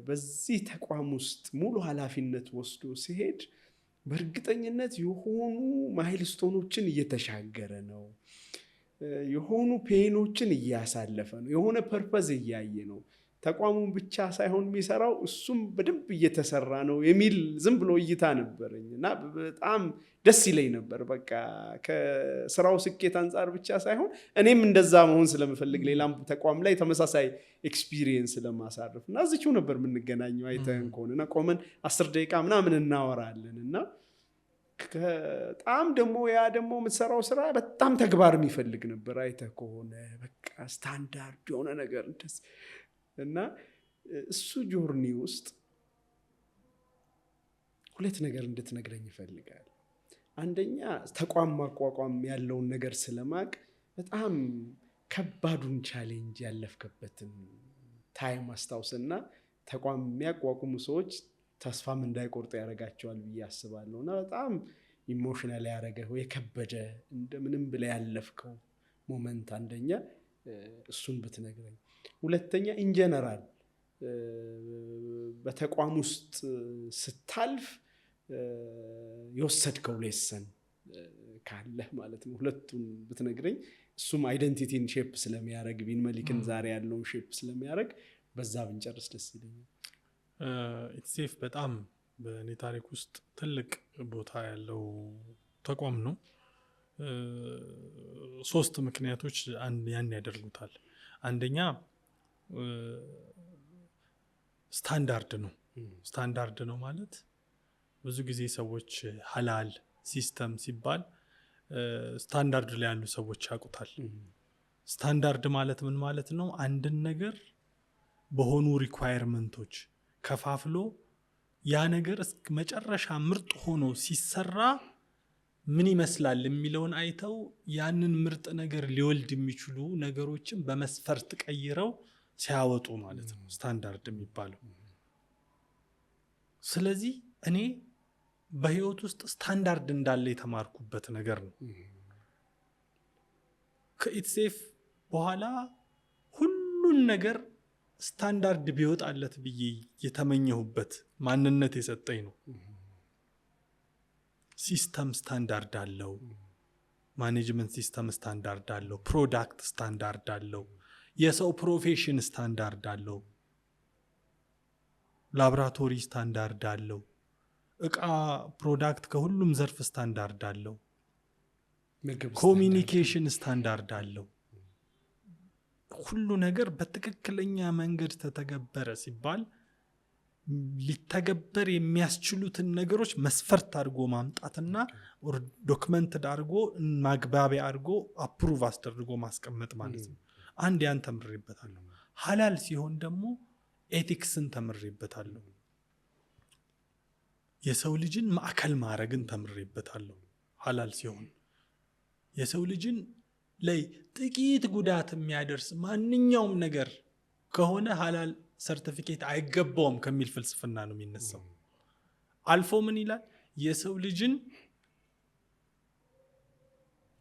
በዚህ ተቋም ውስጥ ሙሉ ኃላፊነት ወስዶ ሲሄድ በእርግጠኝነት የሆኑ ማይልስቶኖችን እየተሻገረ ነው፣ የሆኑ ፔኖችን እያሳለፈ ነው፣ የሆነ ፐርፐዝ እያየ ነው። ተቋሙን ብቻ ሳይሆን የሚሰራው እሱም በደንብ እየተሰራ ነው የሚል ዝም ብሎ እይታ ነበረኝ እና በጣም ደስ ይለኝ ነበር። በቃ ከስራው ስኬት አንጻር ብቻ ሳይሆን እኔም እንደዛ መሆን ስለምፈልግ ሌላም ተቋም ላይ ተመሳሳይ ኤክስፒሪየንስ ለማሳረፍ እና እዚችው ነበር የምንገናኘው። አይተን ከሆነና ቆመን 10 ደቂቃ ምናምን እናወራለን እና በጣም ደግሞ ያ ደግሞ የምትሰራው ስራ በጣም ተግባር የሚፈልግ ነበር። አይተህ ከሆነ በቃ ስታንዳርድ የሆነ ነገር እንደዚህ እና እሱ ጆርኒ ውስጥ ሁለት ነገር እንድትነግረኝ ይፈልጋል። አንደኛ ተቋም ማቋቋም ያለውን ነገር ስለማቅ በጣም ከባዱን ቻሌንጅ ያለፍከበትን ታይም አስታውስና ተቋም የሚያቋቁሙ ሰዎች ተስፋም እንዳይቆርጡ ያደርጋቸዋል ብዬ አስባለሁ እና በጣም ኢሞሽናል ያደረገው የከበደ እንደምንም ብለህ ያለፍከው ሞመንት አንደኛ እሱን ብትነግረኝ። ሁለተኛ ኢንጀነራል በተቋም ውስጥ ስታልፍ የወሰድከው ሌሰን ካለህ ማለት ነው። ሁለቱን ብትነግረኝ እሱም አይደንቲቲን ሼፕ ስለሚያደርግ ቢን መሊክን ዛሬ ያለውን ሼፕ ስለሚያደርግ በዛ ብንጨርስ ደስ ይለኛል። ኢትሴፍ በጣም በእኔ ታሪክ ውስጥ ትልቅ ቦታ ያለው ተቋም ነው። 3 ምክንያቶች ያን ያደርጉታል። አንደኛ ስታንዳርድ ነው። ስታንዳርድ ነው ማለት ብዙ ጊዜ ሰዎች ሐላል ሲስተም ሲባል ስታንዳርድ ላይ ያሉ ሰዎች ያውቁታል። ስታንዳርድ ማለት ምን ማለት ነው? አንድን ነገር በሆኑ ሪኳየርመንቶች ከፋፍሎ ያ ነገር እስከ መጨረሻ ምርጥ ሆኖ ሲሰራ ምን ይመስላል የሚለውን አይተው ያንን ምርጥ ነገር ሊወልድ የሚችሉ ነገሮችን በመስፈርት ቀይረው ሲያወጡ ማለት ነው ስታንዳርድ የሚባለው። ስለዚህ እኔ በህይወት ውስጥ ስታንዳርድ እንዳለ የተማርኩበት ነገር ነው። ከኢትሴፍ በኋላ ሁሉን ነገር ስታንዳርድ ቢወጣለት ብዬ የተመኘሁበት ማንነት የሰጠኝ ነው። ሲስተም ስታንዳርድ አለው፣ ማኔጅመንት ሲስተም ስታንዳርድ አለው፣ ፕሮዳክት ስታንዳርድ አለው፣ የሰው ፕሮፌሽን ስታንዳርድ አለው፣ ላቦራቶሪ ስታንዳርድ አለው፣ እቃ ፕሮዳክት ከሁሉም ዘርፍ ስታንዳርድ አለው፣ ኮሚኒኬሽን ስታንዳርድ አለው። ሁሉ ነገር በትክክለኛ መንገድ ተተገበረ ሲባል ሊተገበር የሚያስችሉትን ነገሮች መስፈርት አድርጎ ማምጣትና ዶክመንት አድርጎ ማግባቢያ አድርጎ አፕሩቭ አስደርጎ ማስቀመጥ ማለት ነው። አንድ ያን ተምሬበታለሁ። ሐላል ሲሆን ደግሞ ኤቲክስን ተምሬበታለሁ። የሰው ልጅን ማዕከል ማድረግን ተምሬበታለሁ። ሐላል ሲሆን የሰው ልጅን ላይ ጥቂት ጉዳት የሚያደርስ ማንኛውም ነገር ከሆነ ሐላል ሰርቲፊኬት አይገባውም ከሚል ፍልስፍና ነው የሚነሳው። አልፎ ምን ይላል? የሰው ልጅን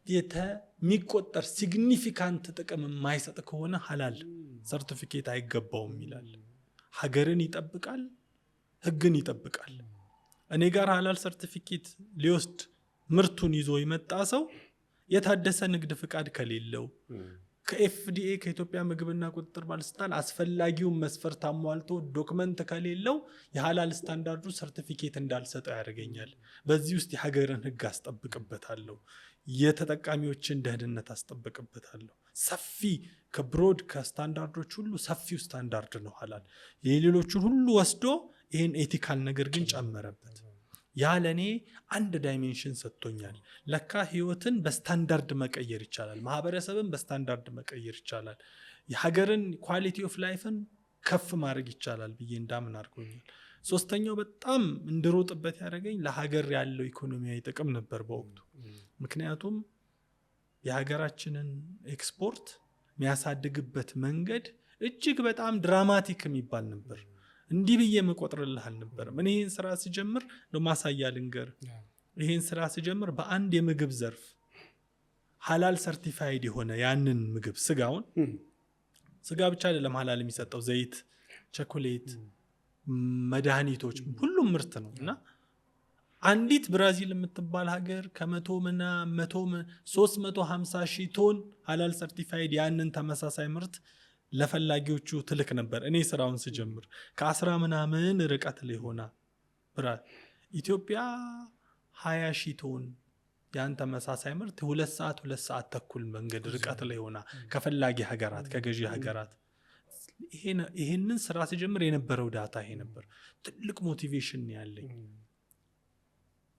የሚቆጠር ሲግኒፊካንት ጥቅም የማይሰጥ ከሆነ ሐላል ሰርቲፊኬት አይገባውም ይላል። ሀገርን ይጠብቃል፣ ህግን ይጠብቃል። እኔ ጋር ሐላል ሰርቲፊኬት ሊወስድ ምርቱን ይዞ የመጣ ሰው የታደሰ ንግድ ፍቃድ ከሌለው ከኤፍዲኤ ከኢትዮጵያ ምግብና ቁጥጥር ባለስልጣን አስፈላጊውን መስፈርት አሟልቶ ዶክመንት ከሌለው የሐላል ስታንዳርዱ ሰርቲፊኬት እንዳልሰጠው ያደርገኛል። በዚህ ውስጥ የሀገርን ህግ አስጠብቅበታለሁ፣ የተጠቃሚዎችን ደህንነት አስጠብቅበታለሁ። ሰፊ ከብሮድ ከስታንዳርዶች ሁሉ ሰፊው ስታንዳርድ ነው ሐላል። የሌሎቹን ሁሉ ወስዶ ይህን ኤቲካል ነገር ግን ጨመረበት። ያ ለኔ አንድ ዳይሜንሽን ሰጥቶኛል። ለካ ህይወትን በስታንዳርድ መቀየር ይቻላል፣ ማህበረሰብን በስታንዳርድ መቀየር ይቻላል፣ የሀገርን ኳሊቲ ኦፍ ላይፍን ከፍ ማድረግ ይቻላል ብዬ እንዳምን አድርጎኛል። ሶስተኛው በጣም እንድሮጥበት ያደረገኝ ለሀገር ያለው ኢኮኖሚያዊ ጥቅም ነበር በወቅቱ። ምክንያቱም የሀገራችንን ኤክስፖርት የሚያሳድግበት መንገድ እጅግ በጣም ድራማቲክ የሚባል ነበር። እንዲህ ብዬ መቆጥርልህ አልነበረም። እኔ ይህን ስራ ስጀምር ማሳያ ልንገር። ይህን ስራ ስጀምር በአንድ የምግብ ዘርፍ ሐላል ሰርቲፋይድ የሆነ ያንን ምግብ ስጋውን ስጋ ብቻ አይደለም ሐላል የሚሰጠው፣ ዘይት፣ ቸኮሌት፣ መድኃኒቶች፣ ሁሉም ምርት ነው። እና አንዲት ብራዚል የምትባል ሀገር ከ350 ሺህ ቶን ሐላል ሰርቲፋይድ ያንን ተመሳሳይ ምርት ለፈላጊዎቹ ትልክ ነበር። እኔ ስራውን ስጀምር ከ10 ምናምን ርቀት ላይ ሆና ኢትዮጵያ 20 ሺህ ቶን ያን ተመሳሳይ ምርት 2 ሰዓት ተኩል መንገድ ርቀት ላይ ሆና ከፈላጊ ሀገራት ከገዢ ሀገራት። ይሄንን ስራ ስጀምር የነበረው ዳታ ይሄ ነበር። ትልቅ ሞቲቬሽን ያለኝ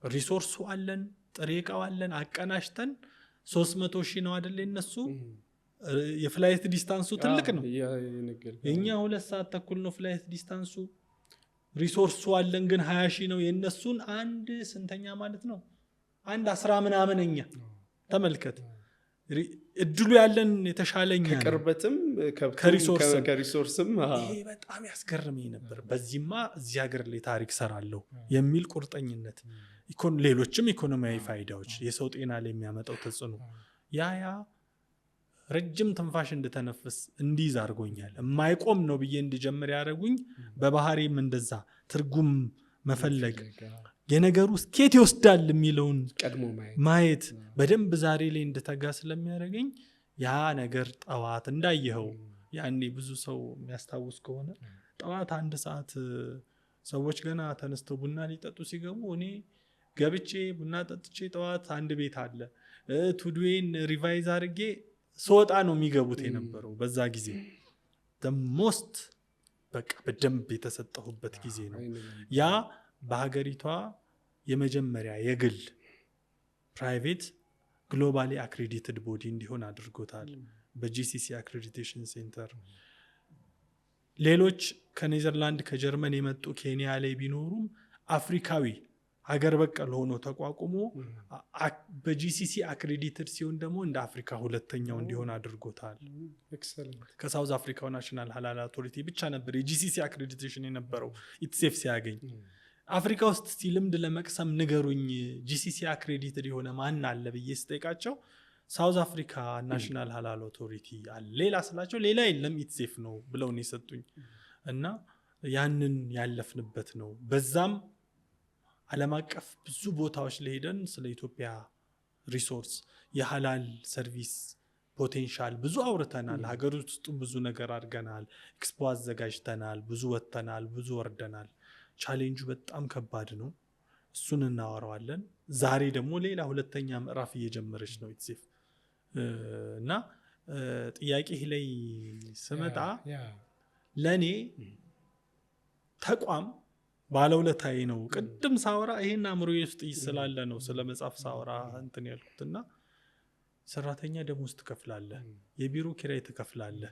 ሪሶርሱ አለን፣ ጥሬ ዕቃው አለን፣ አቀናሽተን 300 ሺህ ነው አይደል የነሱ የፍላይት ዲስታንሱ ትልቅ ነው። የኛ 2 ሰዓት ተኩል ነው ፍላይት ዲስታንሱ። ሪሶርሱ አለን ግን 20 ሺህ ነው። የነሱን አንድ ስንተኛ ማለት ነው? አንድ 10 ምናምንኛ። ተመልከት፣ እድሉ ያለን የተሻለኛ ከቅርበትም ከሪሶርስም። ይሄ በጣም ያስገርመኝ ነበር። በዚህማ እዚህ ሀገር ላይ ታሪክ ሰራለሁ የሚል ቁርጠኝነት፣ ሌሎችም ኢኮኖሚያዊ ፋይዳዎች፣ የሰው ጤና ላይ የሚያመጣው ተጽዕኖ ያ ረጅም ትንፋሽ እንድተነፍስ እንዲይዝ አድርጎኛል። የማይቆም ነው ብዬ እንድጀምር ያደረጉኝ በባህሪም እንደዛ ትርጉም መፈለግ፣ የነገሩ ስኬት ይወስዳል የሚለውን ማየት በደንብ ዛሬ ላይ እንድተጋ ስለሚያደርገኝ ያ ነገር ጠዋት እንዳየኸው ያኔ ብዙ ሰው የሚያስታውስ ከሆነ ጠዋት 1 ሰዓት ሰዎች ገና ተነስተው ቡና ሊጠጡ ሲገቡ እኔ ገብቼ ቡና ጠጥቼ ጠዋት አንድ ቤት አለ ቱድዌን ሪቫይዝ አድርጌ ስወጣ ነው የሚገቡት የነበረው። በዛ ጊዜ ሞስት በቃ በደንብ የተሰጠሁበት ጊዜ ነው። ያ በሀገሪቷ የመጀመሪያ የግል ፕራይቬት ግሎባሊ አክሬዲትድ ቦዲ እንዲሆን አድርጎታል በጂሲሲ አክሬዲቴሽን ሴንተር። ሌሎች ከኔዘርላንድ ከጀርመን የመጡ ኬንያ ላይ ቢኖሩም አፍሪካዊ ሀገር በቀል ሆኖ ተቋቁሞ በጂሲሲ አክሬዲትድ ሲሆን ደግሞ እንደ አፍሪካ ሁለተኛው እንዲሆን አድርጎታል። ከሳውዝ አፍሪካው ናሽናል ሐላል አውቶሪቲ ብቻ ነበር የጂሲሲ አክሬዲቴሽን የነበረው ኢትሴፍ ሲያገኝ። አፍሪካ ውስጥ ልምድ ለመቅሰም ንገሩኝ ጂሲሲ አክሬዲትድ የሆነ ማን አለ ብዬ ስጠይቃቸው ሳውዝ አፍሪካ ናሽናል ሐላል አውቶሪቲ አለ፣ ሌላ ስላቸው ሌላ የለም ኢትሴፍ ነው ብለው ነው የሰጡኝ። እና ያንን ያለፍንበት ነው። በዛም ዓለም አቀፍ ብዙ ቦታዎች ለሄደን ስለ ኢትዮጵያ ሪሶርስ የሐላል ሰርቪስ ፖቴንሻል ብዙ አውርተናል። ሀገር ውስጥ ብዙ ነገር አድርገናል። ኤክስፖ አዘጋጅተናል። ብዙ ወጥተናል፣ ብዙ ወርደናል። ቻሌንጁ በጣም ከባድ ነው። እሱን እናወራዋለን። ዛሬ ደግሞ ሌላ ሁለተኛ ምዕራፍ እየጀመረች ነው ኢትሴፍ እና ጥያቄ ላይ ስመጣ ለኔ ተቋም ባለውለታዬ ነው። ቅድም ሳወራ ይሄን አእምሮዬ ውስጥ ይስላለ ነው ስለ መጽሐፍ ሳወራ እንትን ያልኩትና ሰራተኛ ደሞዝ ትከፍላለህ፣ የቢሮ ኪራይ ትከፍላለህ።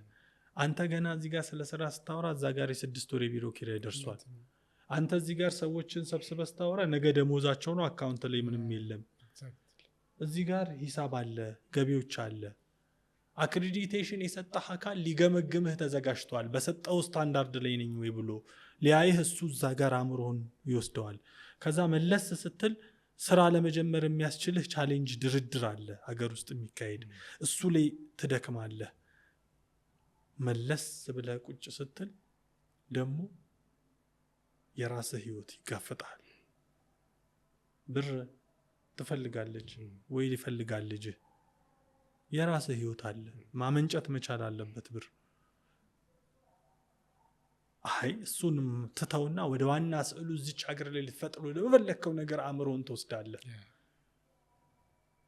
አንተ ገና እዚህ ጋር ስለ ስራ ስታወራ እዛ ጋር የ6 ወር የቢሮ ኪራይ ደርሷል። አንተ እዚህ ጋር ሰዎችን ሰብስበህ ስታወራ ነገ ደሞዛቸው ነው አካውንት ላይ ምንም የለም። እዚህ ጋር ሂሳብ አለ፣ ገቢዎች አለ። አክሬዲቴሽን የሰጠህ አካል ሊገመግምህ ተዘጋጅቷል። በሰጠው ስታንዳርድ ላይ ነኝ ወይ ብሎ ሊያይህ እሱ እዛ ጋር አእምሮህን ይወስደዋል። ከዛ መለስ ስትል ስራ ለመጀመር የሚያስችልህ ቻሌንጅ ድርድር አለ ሀገር ውስጥ የሚካሄድ እሱ ላይ ትደክማለህ። መለስ ብለህ ቁጭ ስትል ደግሞ የራስህ ህይወት ይጋፈጣል። ብር ትፈልጋለች ወይ ሊፈልጋል ልጅ የራስህ ህይወት አለ። ማመንጨት መቻል አለበት ብር። አይ እሱንም ትተውና ወደ ዋና ስዕሉ እዚች ሀገር ላይ ልትፈጥሩ ለበለከው ነገር አእምሮን ትወስዳለህ።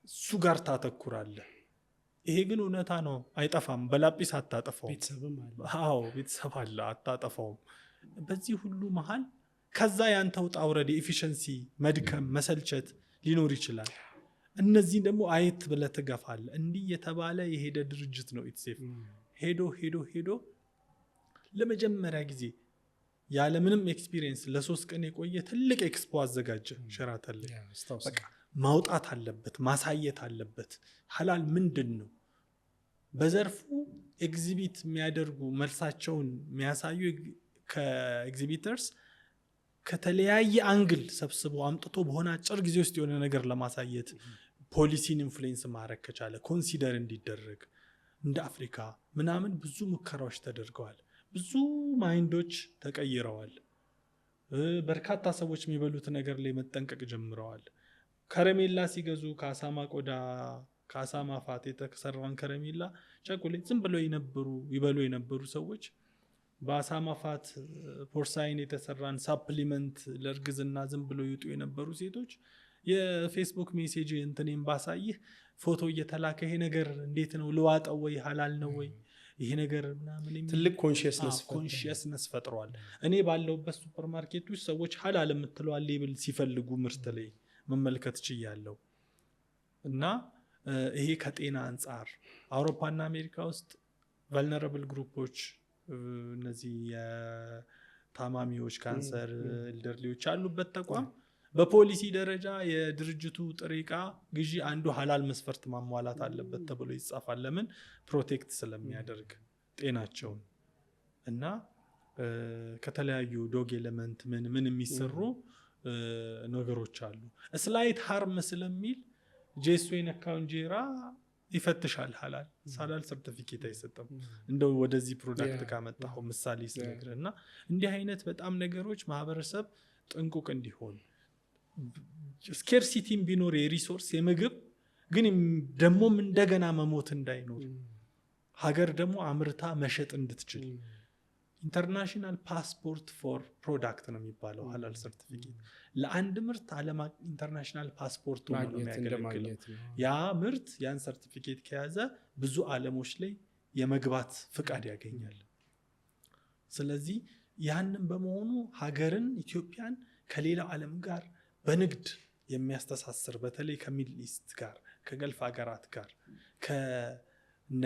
እሱ ጋር ታተኩራለህ። ይሄ ግን እውነታ ነው፣ አይጠፋም። በላጲስ አታጠፋውም። ቤተሰብ አለ፣ አታጠፋውም። በዚህ ሁሉ መሃል ከዛ ያንተ ውጣ ውረድ ኤፊሽንሲ፣ መድከም፣ መሰልቸት ሊኖር ይችላል። እነዚህ ደግሞ አየት ብለህ ትገፋለህ። እንዲህ የተባለ የሄደ ድርጅት ነው ኢትሴፍ። ሄዶ ሄዶ ሄዶ ለመጀመሪያ ጊዜ ያለ ምንም ኤክስፒሪየንስ ለ3 ቀን የቆየ ትልቅ ኤክስፖ አዘጋጀ ሸራተን ላይ። በቃ ማውጣት አለበት፣ ማሳየት አለበት። ሐላል ምንድን ነው? በዘርፉ ኤግዚቢት የሚያደርጉ መልሳቸውን የሚያሳዩ ከኤግዚቢተርስ ከተለያየ አንግል ሰብስቦ አምጥቶ በሆነ አጭር ጊዜ ውስጥ የሆነ ነገር ለማሳየት ፖሊሲን ኢንፍሉዌንስ ማድረግ ከቻለ ኮንሲደር እንዲደረግ እንደ አፍሪካ ምናምን ብዙ ሙከራዎች ተደርገዋል። ብዙ ማይንዶች ተቀይረዋል። በርካታ ሰዎች የሚበሉት ነገር ላይ መጠንቀቅ ጀምረዋል። ከረሜላ ሲገዙ ከአሳማ ቆዳ ከአሳማ ፋት የተሰራን ከረሜላ ቸኮሌት ዝም ብለው ይበሉ የነበሩ ሰዎች በአሳማ ፋት ፖርሳይን የተሰራን ሳፕሊመንት ለእርግዝና ዝም ብለው ይውጡ የነበሩ ሴቶች የፌስቡክ ሜሴጅ እንትኔም ባሳይህ ፎቶ እየተላከ ይሄ ነገር እንዴት ነው ልዋጠው ወይ ሐላል ነው ወይ ይሄ ነገር ምናምን ትልቅ ኮንሺየስነስ ፈጥሯል። እኔ ባለውበት ሱፐርማርኬት ውስጥ ሰዎች ሐላል የምትለዋል ሌብል ሲፈልጉ ምርት ላይ መመልከት ችያለሁ። እና ይሄ ከጤና አንጻር አውሮፓና አሜሪካ ውስጥ ቫልነራብል ግሩፖች እነዚህ የታማሚዎች ካንሰር ኤልደርሊዎች ያሉበት ተቋም በፖሊሲ ደረጃ የድርጅቱ ጥሬ ዕቃ ግዢ አንዱ ሐላል መስፈርት ማሟላት አለበት ተብሎ ይጻፋል። ለምን? ፕሮቴክት ስለሚያደርግ ጤናቸውን። እና ከተለያዩ ዶግ ኤሌመንት ምን የሚሰሩ ነገሮች አሉ። ስላይት ሃርም ስለሚል ጄሱ የነካው እንጀራ ይፈትሻል። ሐላል ሰርቲፊኬት አይሰጥም። እንደው ወደዚህ ፕሮዳክት ካመጣው ምሳሌ ስለነገር እና እንዲህ አይነት በጣም ነገሮች ማህበረሰብ ጥንቁቅ እንዲሆን ስኬርሲቲም ቢኖር የሪሶርስ የምግብ ግን ደሞም እንደገና መሞት እንዳይኖር ሀገር ደግሞ አምርታ መሸጥ እንድትችል ኢንተርናሽናል ፓስፖርት ፎር ፕሮዳክት ነው የሚባለው ሐላል ሰርቲፊኬት። ለአንድ ምርት ዓለም ኢንተርናሽናል ፓስፖርት ሆኖ ነው የሚያገለግለው። ያ ምርት ያን ሰርቲፊኬት ከያዘ ብዙ ዓለሞች ላይ የመግባት ፍቃድ ያገኛል። ስለዚህ ያንን በመሆኑ ሀገርን ኢትዮጵያን ከሌላው ዓለም ጋር በንግድ የሚያስተሳስር በተለይ ከሚድል ኢስት ጋር ከገልፍ ሀገራት ጋር ከነ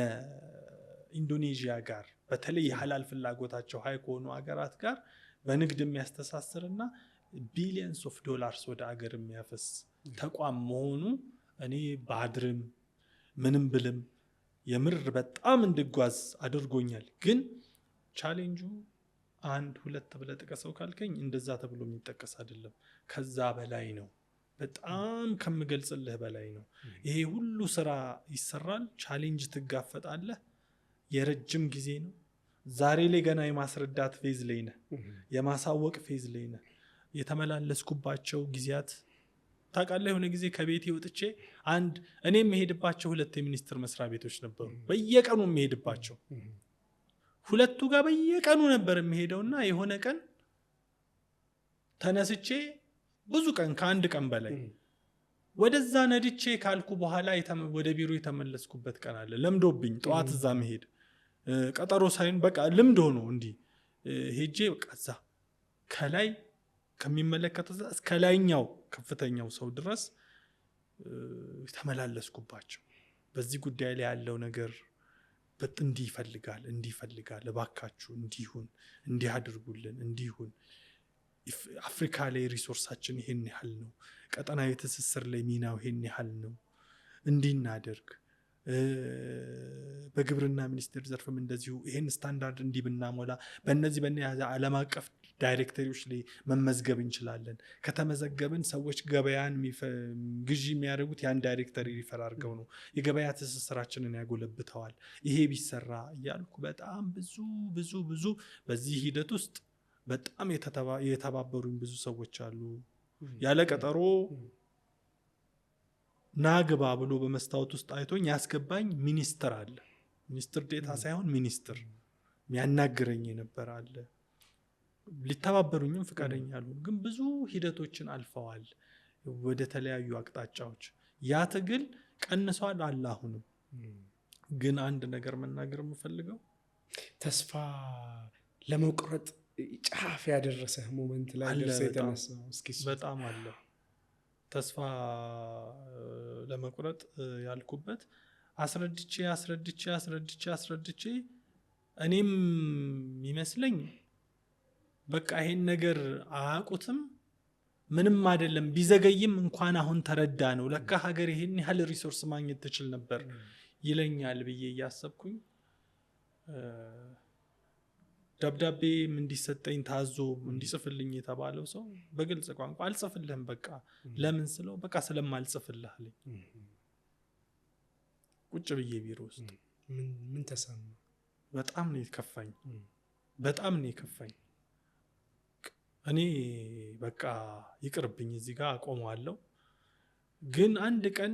ኢንዶኔዥያ ጋር በተለይ የሐላል ፍላጎታቸው ሃይ ከሆኑ ሀገራት ጋር በንግድ የሚያስተሳስርና ቢሊየንስ ኦፍ ዶላርስ ወደ ሀገር የሚያፈስ ተቋም መሆኑ እኔ ባድርም ምንም ብልም የምር በጣም እንድጓዝ አድርጎኛል። ግን ቻሌንጁ 1-2 ብለህ ጥቀሰው ካልከኝ እንደዛ ተብሎ የሚጠቀስ አይደለም። ከዛ በላይ ነው። በጣም ከምገልጽልህ በላይ ነው። ይሄ ሁሉ ስራ ይሰራል። ቻሌንጅ ትጋፈጣለህ። የረጅም ጊዜ ነው። ዛሬ ላይ ገና የማስረዳት ፌዝ ላይ ነህ፣ የማሳወቅ ፌዝ ላይ ነህ። የተመላለስኩባቸው ጊዜያት ታውቃለህ የሆነ ጊዜ ከቤቴ ወጥቼ አንድ እኔ የምሄድባቸው 2 የሚኒስትር መስሪያ ቤቶች ነበሩ በየቀኑ የምሄድባቸው ሁለቱ ጋር በየቀኑ ነበር የምሄደውና የሆነ ቀን ተነስቼ ብዙ ቀን ከአንድ ቀን በላይ ወደዛ ነድቼ ካልኩ በኋላ ወደ ቢሮ የተመለስኩበት ቀን አለ ለምዶብኝ ጧት እዛ መሄድ ቀጠሮ ሳይን በቃ ልምድ ሆኖ እንዲ ሄጄ በቃ እዛ ከላይ ከሚመለከተው እስከ ላይኛው ከፍተኛው ሰው ድረስ ተመላለስኩባቸው በዚህ ጉዳይ ላይ ያለው ነገር እንዲህ ይፈልጋል እባካችሁ እንዲሁን እንዲህ አድርጉልን እንዲሁን አፍሪካ ላይ ሪሶርሳችን ይሄን ያህል ነው ቀጠናዊ ትስስር ላይ ሚናው ይሄን ያህል ነው እንዲናደርግ በግብርና ሚኒስቴር ዘርፍም እንደዚሁ ይሄን ስታንዳርድ እንዲብናሞላ በእነዚህ ዓለም አቀፍ ዳይሬክተሪዎች ላይ መመዝገብ እንችላለን ከተመዘገብን ሰዎች ገበያን ግዢ የሚያደርጉት ያን ዳይሬክተሪ ሪፈር አድርገው ነው የገበያ ትስስራችንን ያጎለብተዋል ይሄ ቢሰራ እያልኩ በጣም ብዙ በዚህ ሂደት ውስጥ በጣም የተባበሩኝ ብዙ ሰዎች አሉ ያለ ቀጠሮ ናግባ ብሎ በመስታወት ውስጥ አይቶኝ ያስገባኝ ሚኒስትር አለ ሚኒስትር ዴታ ሳይሆን ሚኒስትር የሚያናግረኝ ነበር አለ ሊተባበሩኝም ፍቃደኛ አልሆኑ ግን ብዙ ሂደቶችን አልፈዋል ወደ ተለያዩ አቅጣጫዎች ያ ትግል ቀንሷል አላሁንም ግን አንድ ነገር መናገር የምፈልገው ተስፋ ለመቁረጥ ጫፍ ያደረሰ ሞመንት ላይ ደርሰ የተነሳው እስኪ በጣም አለ ተስፋ ለመቁረጥ ያልኩበት አስረድቼ እኔም ይመስለኝ በቃ ይሄን ነገር አያውቁትም ምንም አይደለም ቢዘገይም እንኳን አሁን ተረዳ ነው ለካ ሀገር ይሄን ያህል ሪሶርስ ማግኘት ትችል ነበር ይለኛል ብዬ ያሰብኩኝ ደብዳቤ እንዲሰጠኝ ታዞ እንዲጽፍልኝ የተባለው ሰው በግልጽ ቋንቋ አልጽፍልህም በቃ ለምን ስለው በቃ ስለማልጽፍልህ አለኝ ቁጭ ብዬ ቢሮ ውስጥ ምን ተሰማ በጣም ነው የከፋኝ እኔ በቃ ይቅርብኝ እዚህ ጋር አቆመዋለሁ ግን አንድ ቀን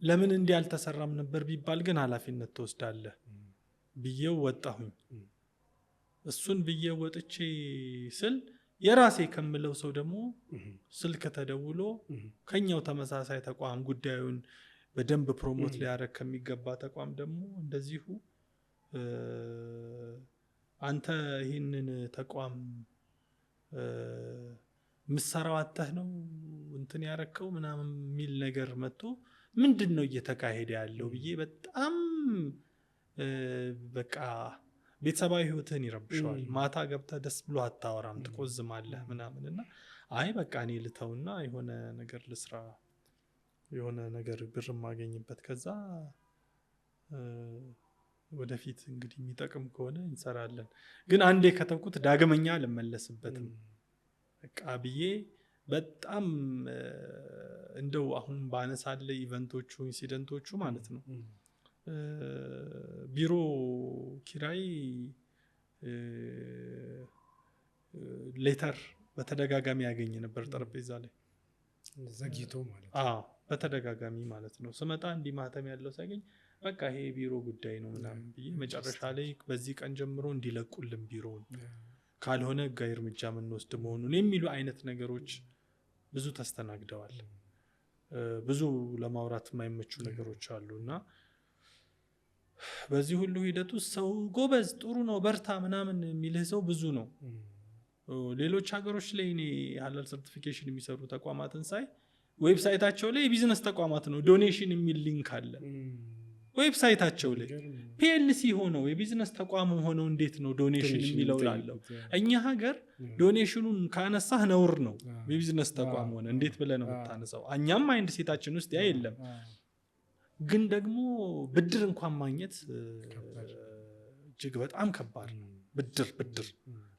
ለምን እንዲህ አልተሰራም ነበር ቢባል ግን ኃላፊነት ተወስዳለህ ብዬው ወጣሁኝ እሱን ብዬ ወጥቼ ስል የራሴ ከምለው ሰው ደግሞ ስልክ ተደውሎ ከኛው ተመሳሳይ ተቋም ጉዳዩን በደንብ ፕሮሞት ሊያረግ ከሚገባ ተቋም ደግሞ እንደዚሁ አንተ ይህንን ተቋም ምሰራው አተህ ነው እንትን ያረከው ምናምን ሚል ነገር መጥቶ ምንድነው እየተካሄደ ያለው ብዬ በጣም በቃ ቤተሰባዊ ህይወትን ይረብሻል ማታ ገብተህ ደስ ብሎ አታወራም ትቆዝማለህ ምናምንና አይ በቃ እኔ ልተውና የሆነ ነገር ልስራ የሆነ ነገር ብር ማገኝበት ከዛ ወደፊት እንግዲህ የሚጠቅም ከሆነ እንሰራለን ግን አንዴ ከተውኩት ዳግመኛ ልመለስበትም በቃ ብዬ በጣም እንደው አሁን ባነሳለ ኢቨንቶቹ ኢንሲደንቶቹ ማለት ነው ቢሮ ኪራይ ሌተር በተደጋጋሚ ያገኘ ነበር ጠረጴዛ ላይ ዘግይቶ ማለት በተደጋጋሚ ማለት ነው ስመጣ እንዲህ ማህተም ያለው ሳይገኝ በቃ ይሄ ቢሮ ጉዳይ ነው ምናምን ብዬ መጨረሻ ላይ በዚህ ቀን ጀምሮ እንዲለቁልን ቢሮውን ካልሆነ ህጋዊ እርምጃ የምንወስድ መሆኑን የሚሉ አይነት ነገሮች ብዙ ተስተናግደዋል ብዙ ለማውራት የማይመቹ ነገሮች አሉና በዚህ ሁሉ ሂደት ውስጥ ሰው ጎበዝ ጥሩ ነው በርታ ምናምን የሚልህ ሰው ብዙ ነው ሌሎች ሀገሮች ላይ እኔ ሀላል ሰርቲፊኬሽን የሚሰሩ ተቋማትን ሳይ ዌብሳይታቸው ላይ የቢዝነስ ተቋማት ነው ዶኔሽን የሚል ሊንክ አለ ዌብሳይታቸው ላይ ፒኤልሲ ሆነው የቢዝነስ ተቋም ሆነው እንዴት ነው ዶኔሽን የሚለው ያለው እኛ ሀገር ዶኔሽኑን ካነሳህ ነውር ነው የቢዝነስ ተቋም ሆነ እንዴት ብለህ ነው የምታነሳው እኛም ማይንድ ሴታችን ውስጥ ያ የለም ግን ደግሞ ብድር እንኳን ማግኘት እጅግ በጣም ከባድ ነው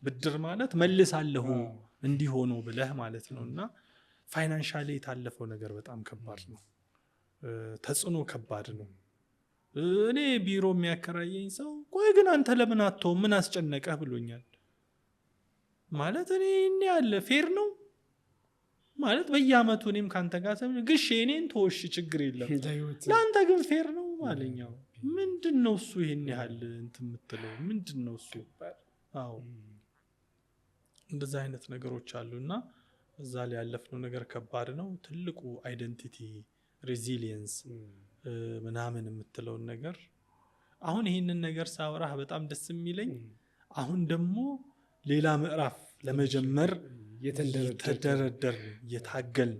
ብድር ማለት መልሳለሁ እንዲሆኑ ብለህ ማለት ነውና ፋይናንሻሊ የታለፈው ነገር በጣም ከባድ ነው ተጽዕኖ ከባድ ነው እኔ ቢሮ የሚያከራየኝ ሰው ቆይ ግን አንተ ለምን አትተው ምን አስጨነቀህ ብሎኛል ማለት እኔ ያለ ፌር ነው ማለት በየአመቱ እኔም ካንተ ጋር ግሽ እኔን ተወሽ ችግር የለም ለአንተ ግን ፌር ነው ማለኛው ምንድነው እሱ ይሄን ያህል እንትን የምትለው ምንድነው እሱ አዎ እንደዛ አይነት ነገሮች አሉና እዛ ላይ ያለፍነው ነገር ከባድ ነው ትልቁ አይደንቲቲ ሬዚሊየንስ ምናምን የምትለው ነገር አሁን ይሄንን ነገር ሳወራህ በጣም ደስ የሚለኝ አሁን ደግሞ ሌላ ምዕራፍ ለመጀመር የተደረደር የታገል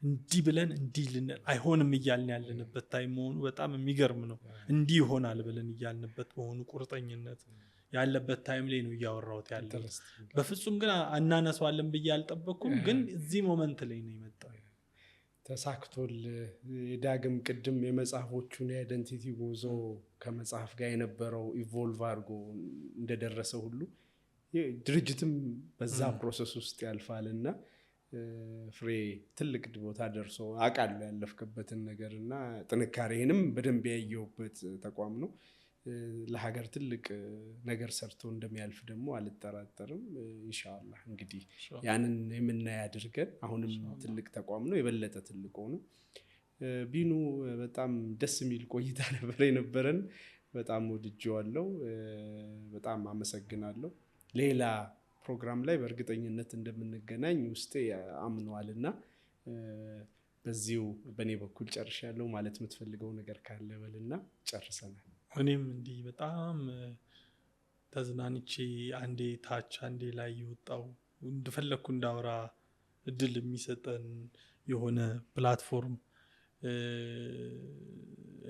እንዲህ ብለን እንዲህ አይሆንም እያልን ያለንበት ታይም መሆኑ በጣም የሚገርም ነው እንዲህ ይሆናል ብለን እያልንበት መሆኑ ቁርጠኝነት ያለበት ታይም ላይ ነው እያወራሁት ያለው በፍጹም ግን አናነሳዋለን ብዬ አልጠበቅኩም ግን እዚህ ሞመንት ላይ ነው የመጣው ተሳክቶል የዳግም ቅድም የመጽሐፎቹን አይደንቲቲ ጉዞ ከመጽሐፍ ጋር የነበረው ኢቮልቭ አድርጎ እንደደረሰ ሁሉ ድርጅትም በዛ ፕሮሰስ ውስጥ ያልፋልና ፍሬ ትልቅ ቦታ ደርሶ አቃለ ያለፍከበትን ነገርና ጥንካሬንም በደንብ ያየውበት ተቋም ነው ለሀገር ትልቅ ነገር ሰርቶ እንደሚያልፍ ደግሞ አልጠራጠርም ኢንሻአላህ እንግዲህ ያንን የምናይ አድርገን አሁንም ትልቅ ተቋም ነው የበለጠ ትልቅ ሆኖ ቢኑ በጣም ደስ የሚል ቆይታ ነበር የነበረን በጣም ወድጄዋለሁ በጣም አመሰግናለሁ ሌላ ፕሮግራም ላይ በእርግጠኝነት እንደምንገናኝ ውስጤ አምኗልና በዚሁ በኔ በኩል ጨርሻለሁ ማለት የምትፈልገው ነገር ካለ በልና ጨርሰናል እኔም እንዲህ በጣም ተዝናንቼ አንዴ ታች አንዴ ላይ ይወጣው እንደፈለኩ እንዳወራ እድል የሚሰጠን የሆነ ፕላትፎርም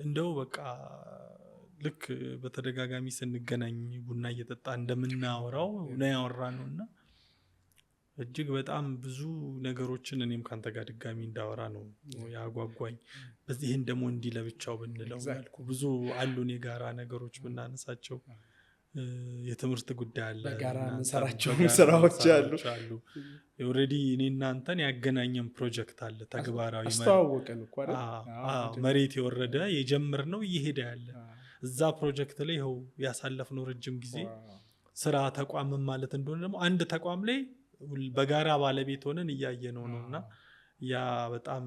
እንደው በቃ ልክ በተደጋጋሚ ስንገናኝ ቡና እየጠጣ እንደምናወራው ነው ያወራነውና እጅግ በጣም ብዙ ነገሮችን እኔም ካንተ ጋር ድጋሚ እንዳወራ ነው ያጓጓኝ በዚህን ደግሞ እንዲ ለብቻው ብንለው ያልኩ ብዙ አሉን የጋራ ነገሮች ብናነሳቸው የትምህርት ጉዳይ አለ በጋራ እንሰራቸው ስራዎች አሉ ኦሬዲ እኔና አንተን ያገናኘን ፕሮጀክት አለ ተግባራዊ አስተዋወቀን እኮ አይደል መሬት የወረደ የጀመርነው እየሄደ ያለ እዛ ፕሮጀክት ላይ ይኸው ያሳለፍነው ረጅም ጊዜ ስራ ተቋም ማለት እንደሆነ ደግሞ አንድ ተቋም ላይ በጋራ ባለቤት ሆነን እያየነው ነውና ያ በጣም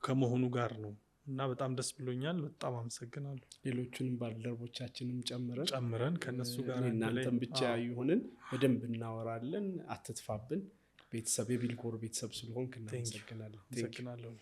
ከመሆኑ ጋር ነው እና በጣም ደስ ብሎኛል በጣም አመሰግናለሁ ሌሎችንም ባልደረቦቻችንም ጨምረን ከነሱ ጋር እናንተም ብቻ ይሁንን በደንብ እናወራለን አትጥፋብን ቤተሰብ የቢልኮር ቤተሰብ ስለሆንክ እናመሰግናለን